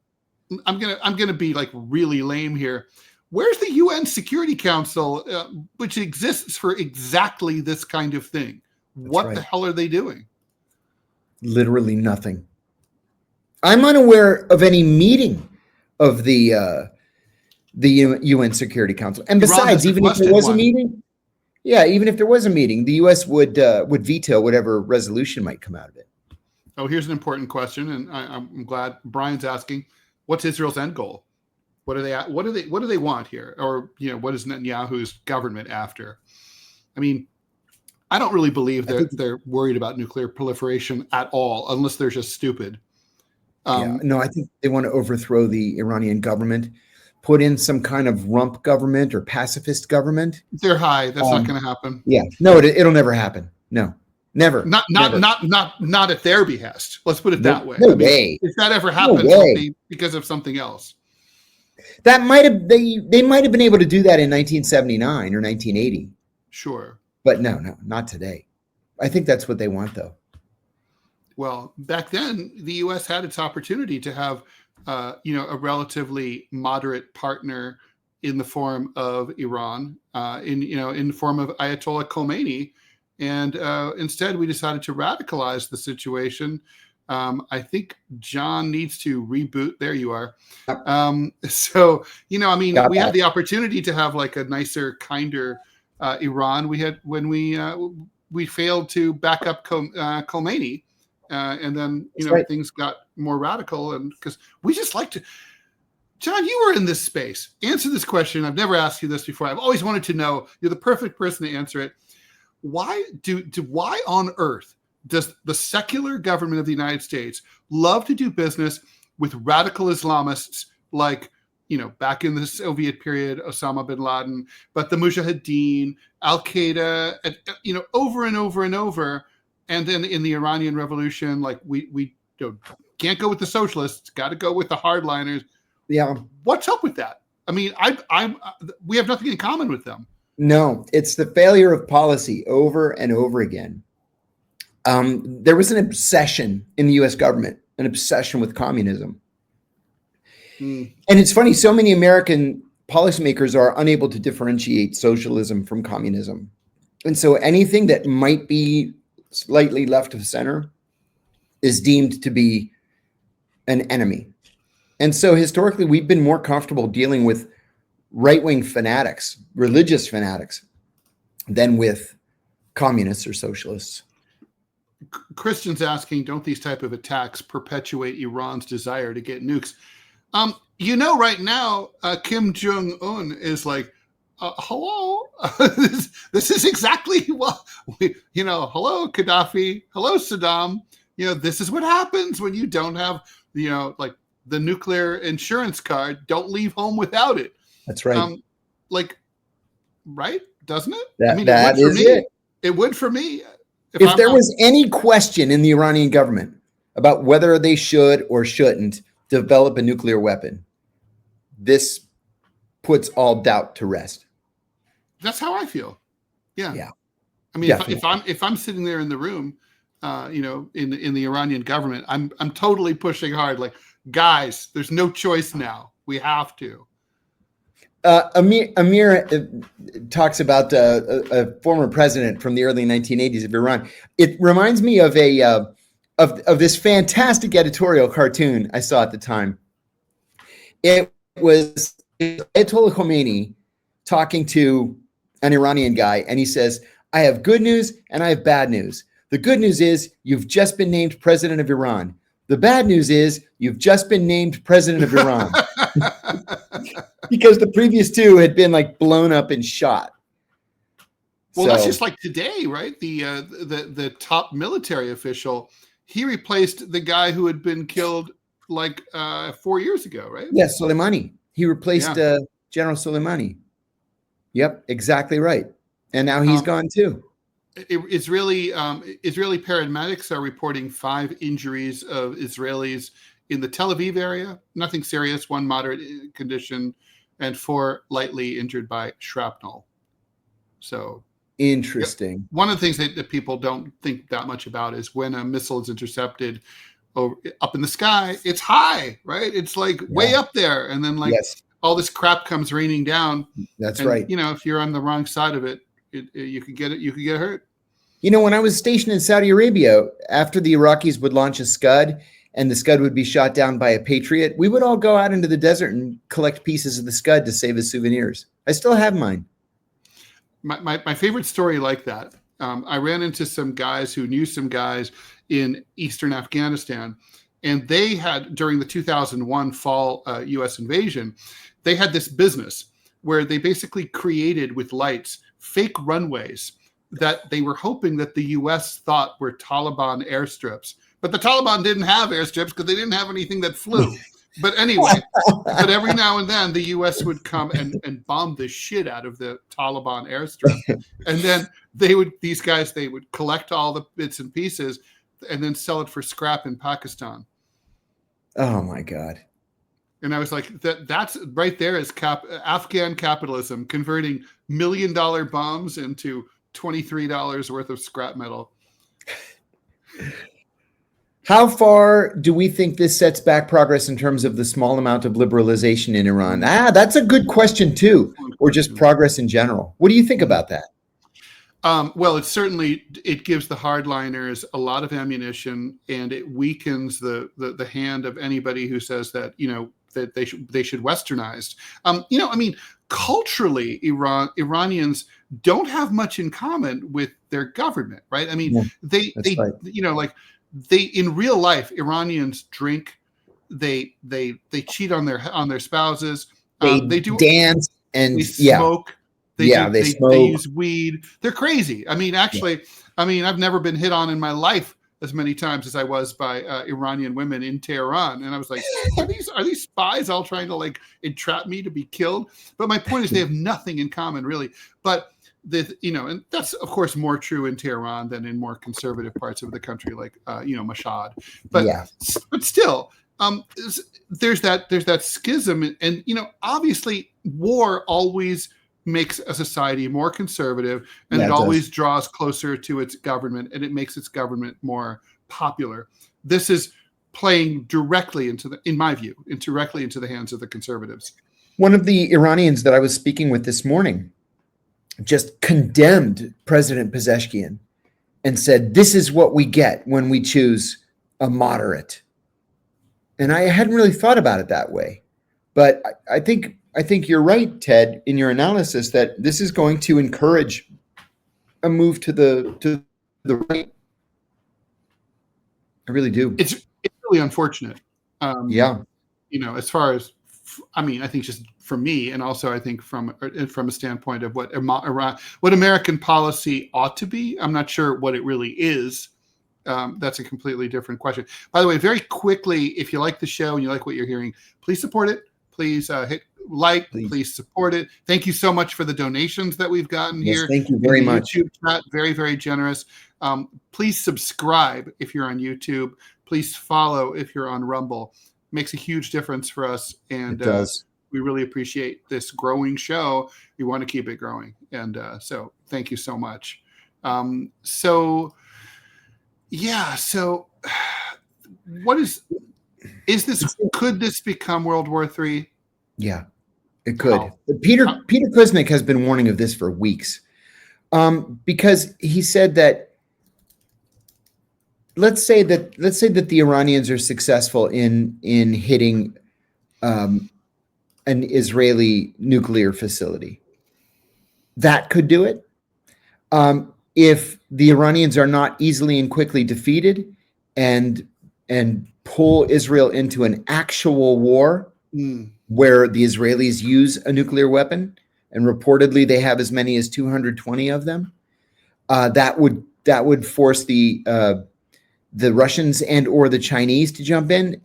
I'm gonna be like really lame here. Where's the UN Security Council, which exists for exactly this kind of thing? What the hell are they doing? Literally nothing. I'm unaware of any meeting of the UN Security Council. And besides, even if there was a meeting, the U.S. would veto whatever resolution might come out of it. Oh, here's an important question, and I'm glad Brian's asking: what's Israel's end goal? What do they want here? Or what is Netanyahu's government after? I don't really believe they're worried about nuclear proliferation at all, unless they're just stupid. No, I think they want to overthrow the Iranian government, put in some kind of rump government or pacifist government. They're high. That's not going to happen. Yeah, no, it'll never happen. No, never. Not at their behest. Let's put it that way. No way. If that ever happens, it'll be because of something else. That they might have been able to do that in 1979 or 1980. Sure. But no, not today. I think that's what they want, though. Well, back then, the U.S. had its opportunity to have, a relatively moderate partner in the form of Iran, in the form of Ayatollah Khomeini, and instead we decided to radicalize the situation. I think John needs to reboot. There you are. We had the opportunity to have like a nicer, kinder Iran. We had when we failed to back up Khomeini, and then things got more radical, and because we just like to. John, you were in this space. Answer this question. I've never asked you this before. I've always wanted to know. You're the perfect person to answer it. Why on earth does the secular government of the United States love to do business with radical Islamists like, back in the Soviet period, Osama bin Laden, but the Mujahideen, Al-Qaeda, over and over and over. And then in the Iranian Revolution, like we can't go with the socialists, got to go with the hardliners. Yeah. What's up with that? we have nothing in common with them. No, it's the failure of policy over and over again. There was an obsession in the U.S. government, an obsession with communism. And it's funny, so many American policymakers are unable to differentiate socialism from communism. And so anything that might be slightly left of center is deemed to be an enemy. And so historically, we've been more comfortable dealing with right-wing fanatics, religious fanatics, than with communists or socialists. Christians asking, don't these type of attacks perpetuate Iran's desire to get nukes? Right now, Kim Jong-un is like, hello, this is exactly what, hello, Gaddafi, hello, Saddam. This is what happens when you don't have, like the nuclear insurance card. Don't leave home without it. That's right. Right? Doesn't it? That is it. It would for me. If there was any question in the Iranian government about whether they should or shouldn't develop a nuclear weapon, this puts all doubt to rest. That's how I feel. Yeah. Yeah. I mean, if I'm sitting there in the room, in the Iranian government, I'm totally pushing hard. Like, guys, there's no choice now. We have to. Amir talks about a former president from the early 1980s of Iran. It reminds me of of this fantastic editorial cartoon I saw at the time. It was Ayatollah Khomeini talking to an Iranian guy, and he says, "I have good news and I have bad news. The good news is you've just been named president of Iran. The bad news is you've just been named president of Iran." Because the previous two had been like blown up and shot. Well, that's just like today, right? The top military official, he replaced the guy who had been killed like 4 years ago, right? Yes, Soleimani. He replaced General Soleimani. Yep, exactly right. And now he's gone too. Israeli paramedics are reporting 5 injuries of Israelis in the Tel Aviv area. Nothing serious, 1 moderate condition, and 4 lightly injured by shrapnel. So interesting. One of the things that people don't think that much about is when a missile is intercepted up in the sky, it's high, right? It's like way up there. And then all this crap comes raining down. That's right. If you're on the wrong side of it, you could get hurt. When I was stationed in Saudi Arabia, after the Iraqis would launch a Scud and the Scud would be shot down by a Patriot, we would all go out into the desert and collect pieces of the Scud to save as souvenirs. I still have mine. My favorite story like that, I ran into some guys who knew some guys in eastern Afghanistan, and they had, during the 2001 fall U.S. invasion, they had this business where they basically created with lights fake runways that they were hoping that the U.S. thought were Taliban airstrips. But the Taliban didn't have airstrips because they didn't have anything that flew. But anyway, but every now and then the U.S. would come and bomb the shit out of the Taliban airstrip. And then these guys would collect all the bits and pieces and then sell it for scrap in Pakistan. Oh my God. And I was like, that's right there is Afghan capitalism converting $1 million bombs into $23 worth of scrap metal. How far do we think this sets back progress in terms of the small amount of liberalization in Iran? That's a good question too, or just progress in general. What do you think about that? Well, it gives the hardliners a lot of ammunition, and it weakens the hand of anybody who says that that they should westernize. Culturally, Iranians don't have much in common with their government, right? I mean, they in real life, Iranians drink, they cheat on their spouses, they do dance and they smoke. They smoke. They use weed. They're crazy. I mean, actually, I've never been hit on in my life as many times as I was by Iranian women in Teheran. And I was like, are these spies all trying to entrap me to be killed? But my point is they have nothing in common really. But and that's of course more true in Tehran than in more conservative parts of the country, like Mashhad. But still, there's that schism, and obviously war always makes a society more conservative, and it always draws closer to its government, and it makes its government more popular. This is playing directly into the hands of the conservatives. One of the Iranians that I was speaking with this morning just condemned President Pezeshkian and said, this is what we get when we choose a moderate. And I hadn't really thought about it that way. But I think you're right, Ted, in your analysis that this is going to encourage a move to the right. I really do. It's really unfortunate. As far as, I think just for me, and also I think from a standpoint of what American policy ought to be. I'm not sure what it really is. That's a completely different question. By the way, very quickly, if you like the show and you like what you're hearing, please support it. Please hit like. Please support it. Thank you so much for the donations that we've gotten here. Thank you very much. YouTube chat, very, very generous. Please subscribe if you're on YouTube. Please follow if you're on Rumble. Makes a huge difference for us, and we really appreciate this growing show. We want to keep it growing, and so thank you so much. So what is this? Could this become World War III? Yeah, it could. Wow. Peter Kuznick has been warning of this for weeks, because he said that. Let's say that the Iranians are successful in hitting an Israeli nuclear facility. That could do it. If the Iranians are not easily and quickly defeated and pull Israel into an actual war where the Israelis use a nuclear weapon, and reportedly they have as many as 220 of them, that would force the Russians and or the Chinese to jump in.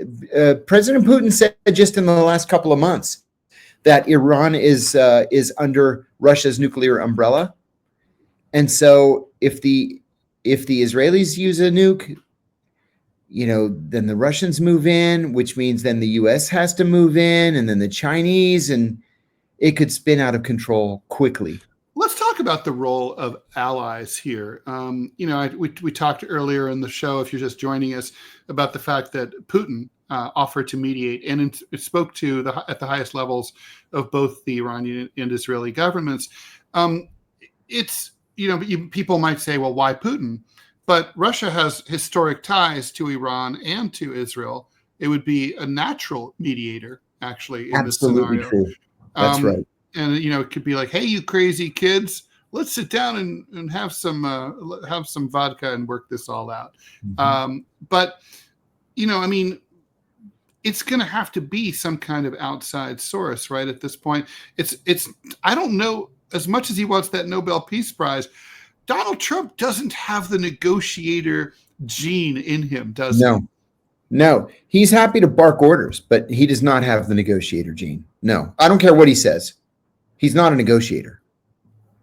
President Putin said just in the last couple of months that Iran is under Russia's nuclear umbrella. And so if the Israelis use a nuke, then the Russians move in, which means then the US has to move in, and then the Chinese, and it could spin out of control quickly. Let's talk about the role of allies here. We talked earlier in the show, if you're just joining us, about the fact that Putin offered to mediate and it spoke to at the highest levels of both the Iranian and Israeli governments. People might say, well, why Putin? But Russia has historic ties to Iran and to Israel. It would be a natural mediator, actually, in this scenario. Absolutely true. That's right. And it could be like, hey, you crazy kids, let's sit down and have some vodka and work this all out. Mm-hmm. But it's going to have to be some kind of outside source, right? At this point, it's. I don't know, as much as he wants that Nobel Peace Prize, Donald Trump doesn't have the negotiator gene in him, does he? No, he's happy to bark orders, but he does not have the negotiator gene. No, I don't care what he says. He's not a negotiator.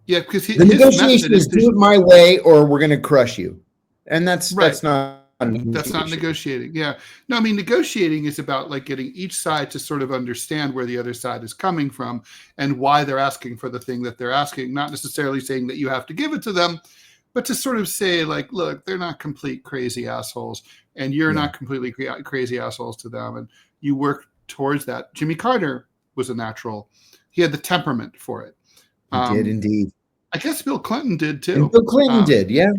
Yeah, because the negotiation is do it my way or we're going to crush you. And that's not negotiating. Yeah. No, negotiating is about like getting each side to sort of understand where the other side is coming from and why they're asking for the thing that they're asking, not necessarily saying that you have to give it to them, but to sort of say like, look, they're not complete crazy assholes and you're not completely crazy assholes to them. And you work towards that. Jimmy Carter was a natural. He had the temperament for it. He did indeed. I guess Bill Clinton did too. And Bill Clinton did, yeah.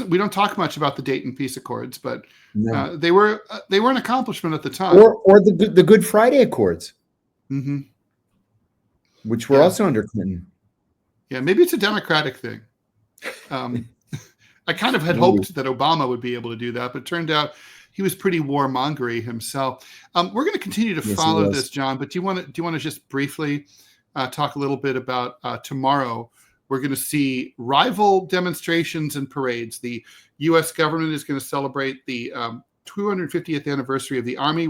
We don't talk much about the Dayton Peace Accords, but they were an accomplishment at the time. Or the Good Friday Accords, which were also under Clinton. Yeah, maybe it's a Democratic thing. I kind of had hoped that Obama would be able to do that, but it turned out he was pretty warmongery himself. We're going to continue to follow this, John, but do you want to just briefly talk a little bit about tomorrow? We're going to see rival demonstrations and parades. The U.S. government is going to celebrate the 250th anniversary of the Army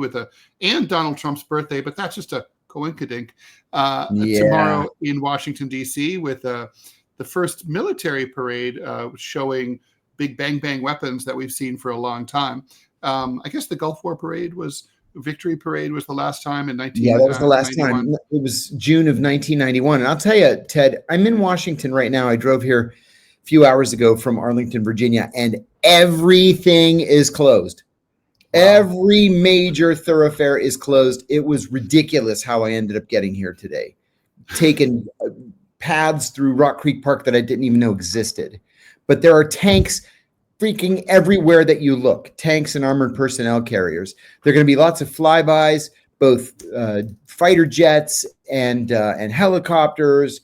and Donald Trump's birthday, but that's just a coinkydink. Tomorrow in Washington, D.C. with the first military parade showing big bang bang weapons that we've seen for a long time. I guess the Gulf War Victory Parade was the last time in 1991. Yeah, that was the last time. It was June of 1991. And I'll tell you, Ted, I'm in Washington right now. I drove here a few hours ago from Arlington, Virginia, and everything is closed. Every major thoroughfare is closed. It was ridiculous how I ended up getting here today. Taking paths through Rock Creek Park that I didn't even know existed. But there are tanks freaking everywhere that you look. Tanks and armored personnel carriers. There are going to be lots of flybys, both fighter jets and helicopters.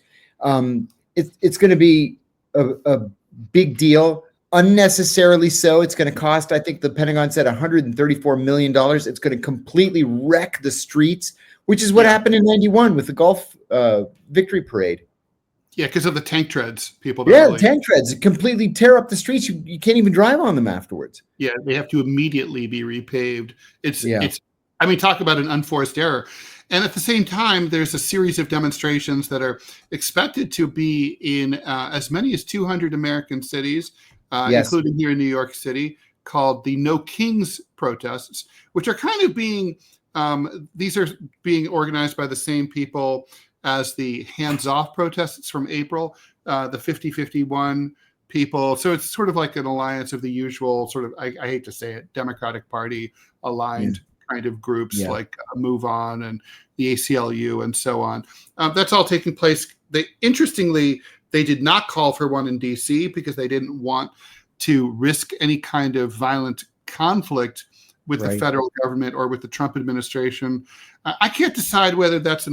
It's going to be a big deal. Unnecessarily so. It's going to cost, I think the Pentagon said, $134 million. It's going to completely wreck the streets, which is what happened in 91 with the Gulf Victory Parade. Yeah, because of the tank treads. People. The tank treads completely tear up the streets. You can't even drive on them afterwards. Yeah, they have to immediately be repaved. It's. I mean, talk about an unforced error. And at the same time, there's a series of demonstrations that are expected to be in as many as 200 American cities, including here in New York City, called the No Kings protests, which are kind of being, these are being organized by the same people as the hands-off protests from April, the 50-51 people. So it's sort of like an alliance of the usual sort of, I hate to say it, Democratic Party aligned kind of groups like Move On and the ACLU and so on. That's all taking place. Interestingly, they did not call for one in DC because they didn't want to risk any kind of violent conflict with the federal government or with the Trump administration. I can't decide whether that's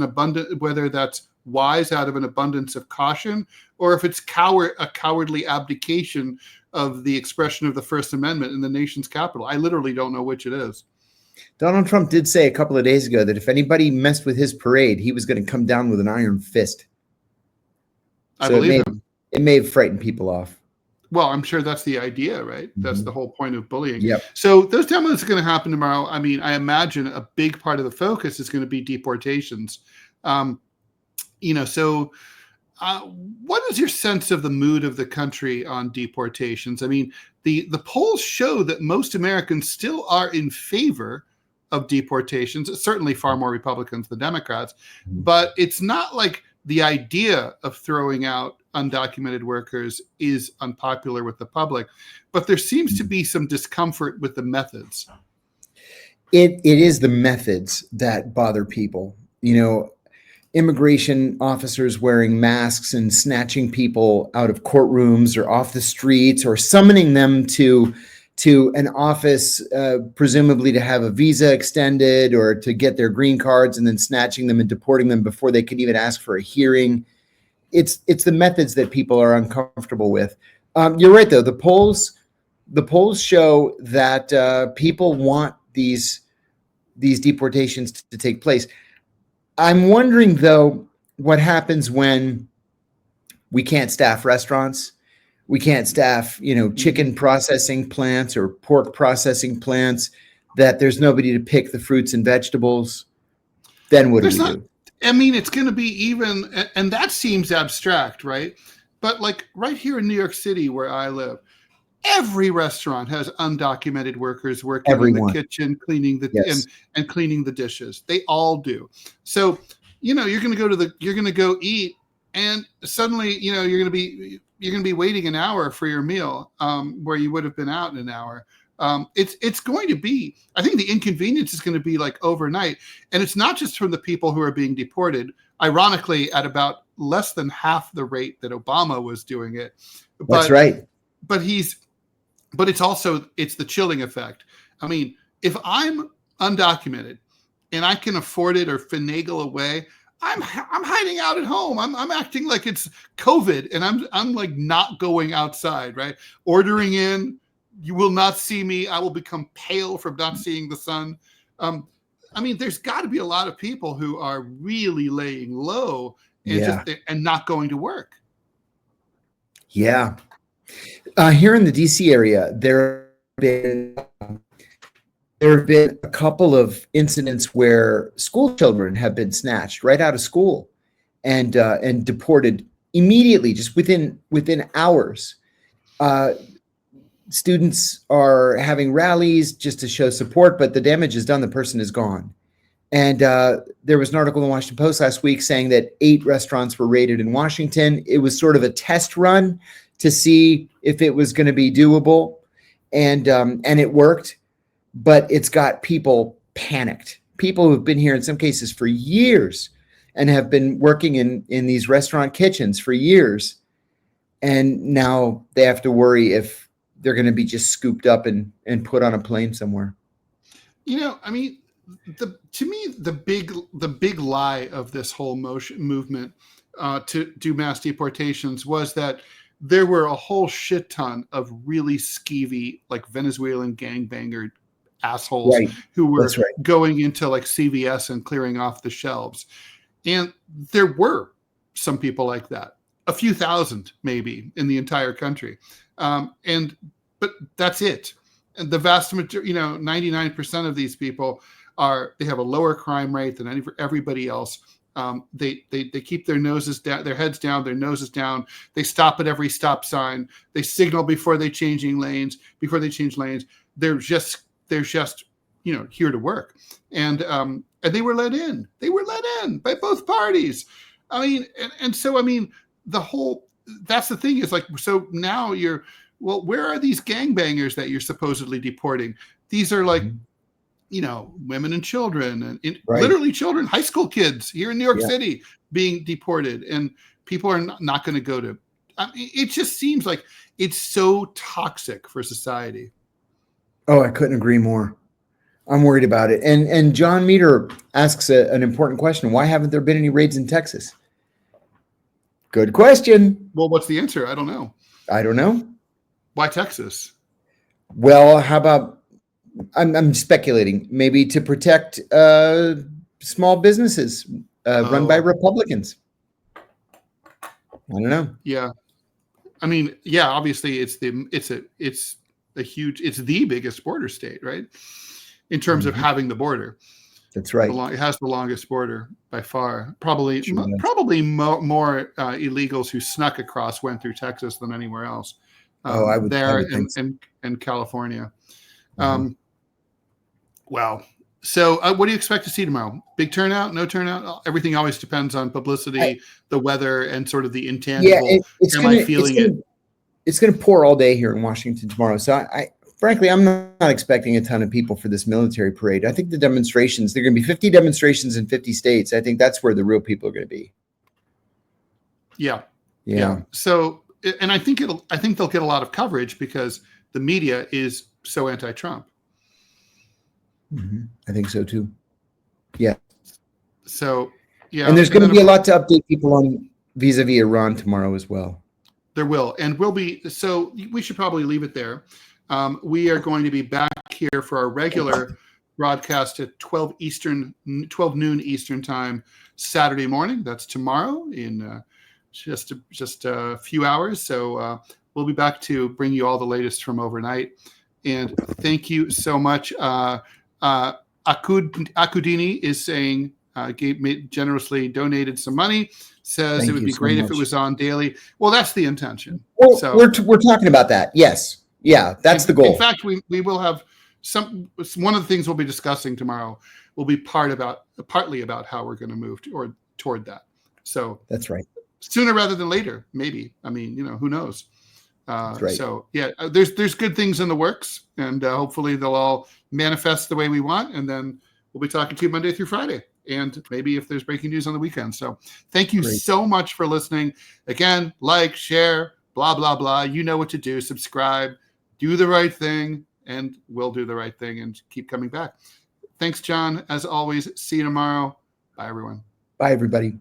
whether that's wise out of an abundance of caution, or if it's a cowardly abdication of the expression of the First Amendment in the nation's capital. I literally don't know which it is. Donald Trump did say a couple of days ago that if anybody messed with his parade, he was going to come down with an iron fist. I believe him. It may have frightened people off. Well, I'm sure that's the idea, right? That's the whole point of bullying. Yep. So those demos are going to happen tomorrow. I mean, I imagine a big part of the focus is going to be deportations. What is your sense of the mood of the country on deportations? I mean, the polls show that most Americans still are in favor of deportations, certainly far more Republicans than Democrats, but it's not like the idea of throwing out undocumented workers is unpopular with the public, but there seems to be some discomfort with the methods. It is the methods that bother people. Immigration officers wearing masks and snatching people out of courtrooms or off the streets, or summoning them to an office, presumably to have a visa extended or to get their green cards, and then snatching them and deporting them before they could even ask for a hearing. It's the methods that people are uncomfortable with. You're right, though. The polls show that people want these deportations to take place. I'm wondering, though, what happens when we can't staff restaurants, we can't staff, chicken processing plants or pork processing plants, that there's nobody to pick the fruits and vegetables. Then what do we do? I mean, it's going to be even, and that seems abstract, right? But like right here in New York City, where I live, every restaurant has undocumented workers working in the kitchen, cleaning and cleaning the dishes. They all do. So, you're going to go eat, and suddenly, you're going to be waiting an hour for your meal, where you would have been out in an hour. It's going to be, I think the inconvenience is going to be like overnight. And it's not just from the people who are being deported, ironically, at about less than half the rate that Obama was doing it. That's right. But it's the chilling effect. I mean, if I'm undocumented and I can afford it or finagle away, I'm hiding out at home. I'm acting like it's COVID, and I'm like not going outside, right? Ordering in. You will not see me. I will become pale from not seeing the sun. I mean, there's got to be a lot of people who are really laying low and not going to work. Yeah. Here in the DC area, there have been a couple of incidents where school children have been snatched right out of school and deported immediately, just within hours. Students are having rallies just to show support, but the damage is done. The person is gone. And there was an article in the Washington Post last week saying that 8 restaurants were raided in Washington. It was sort of a test run to see if it was going to be doable, and it worked. but it's got people panicked. People who've been here in some cases for years and have been working in these restaurant kitchens for years. And now they have to worry if they're going to be just scooped up and put on a plane somewhere. I mean, to me, the big lie of this whole movement to do mass deportations was that there were a whole shit ton of really skeevy, like Venezuelan gangbanger assholes who were going into like CVS and clearing off the shelves. And there were some people like that, a few thousand maybe in the entire country. But that's it. And the vast majority, 99% of these people they have a lower crime rate than everybody else. They keep their noses down, their heads down, their noses down. They stop at every stop sign. They signal before they change lanes. They're just here to work. And they were let in. They were let in by both parties. I mean, that's the thing is like, so now where are these gangbangers that you're supposedly deporting? These are like, women and children and literally children, high school kids here in New York City being deported, and people are not going to go to. It just seems like it's so toxic for society. Oh, I couldn't agree more. I'm worried about it. And John Meter asks an important question. Why haven't there been any raids in Texas? Good question. Well, what's the answer? I don't know. Why Texas? Well, how about, I'm speculating, maybe to protect small businesses run by Republicans. I don't know. Yeah. I mean, yeah, obviously it's the biggest border state, right? In terms of having the border. That's right. It has the longest border by far. Probably more illegals who snuck across went through Texas than anywhere else. I would in California. Wow. So what do you expect to see tomorrow? Big turnout? No turnout? Everything always depends on publicity, the weather, and sort of the intangible. Yeah, it's going to pour all day here in Washington tomorrow. So frankly, I'm not expecting a ton of people for this military parade. I think the demonstrations, there are going to be 50 demonstrations in 50 states. I think that's where the real people are going to be. Yeah. So, and I think they'll get a lot of coverage because the media is so anti-Trump. I think so too. Yeah. So, yeah. And there's going to be a lot to update people on vis-a-vis Iran tomorrow as well. There will. And so we should probably leave it there. We are going to be back here for our regular broadcast at 12 noon Eastern time, Saturday morning. That's tomorrow in just a few hours. So we'll be back to bring you all the latest from overnight. And thank you so much. Akudini is saying, generously donated some money, says it would be great if it was on daily. Well, that's the intention. Well, so we're talking about that. Yes. Yeah, that's the goal. In fact, we will have one of the things we'll be discussing tomorrow will be partly about how we're going to move toward that. So that's right. Sooner rather than later, maybe. I mean, who knows? That's right. So yeah, there's good things in the works, and hopefully they'll all manifest the way we want. And then we'll be talking to you Monday through Friday, and maybe if there's breaking news on the weekend. So thank you so much for listening. Again, like, share, blah blah blah. You know what to do. Subscribe. Do the right thing, and we'll do the right thing and keep coming back. Thanks, John. As always, see you tomorrow. Bye, everyone. Bye, everybody.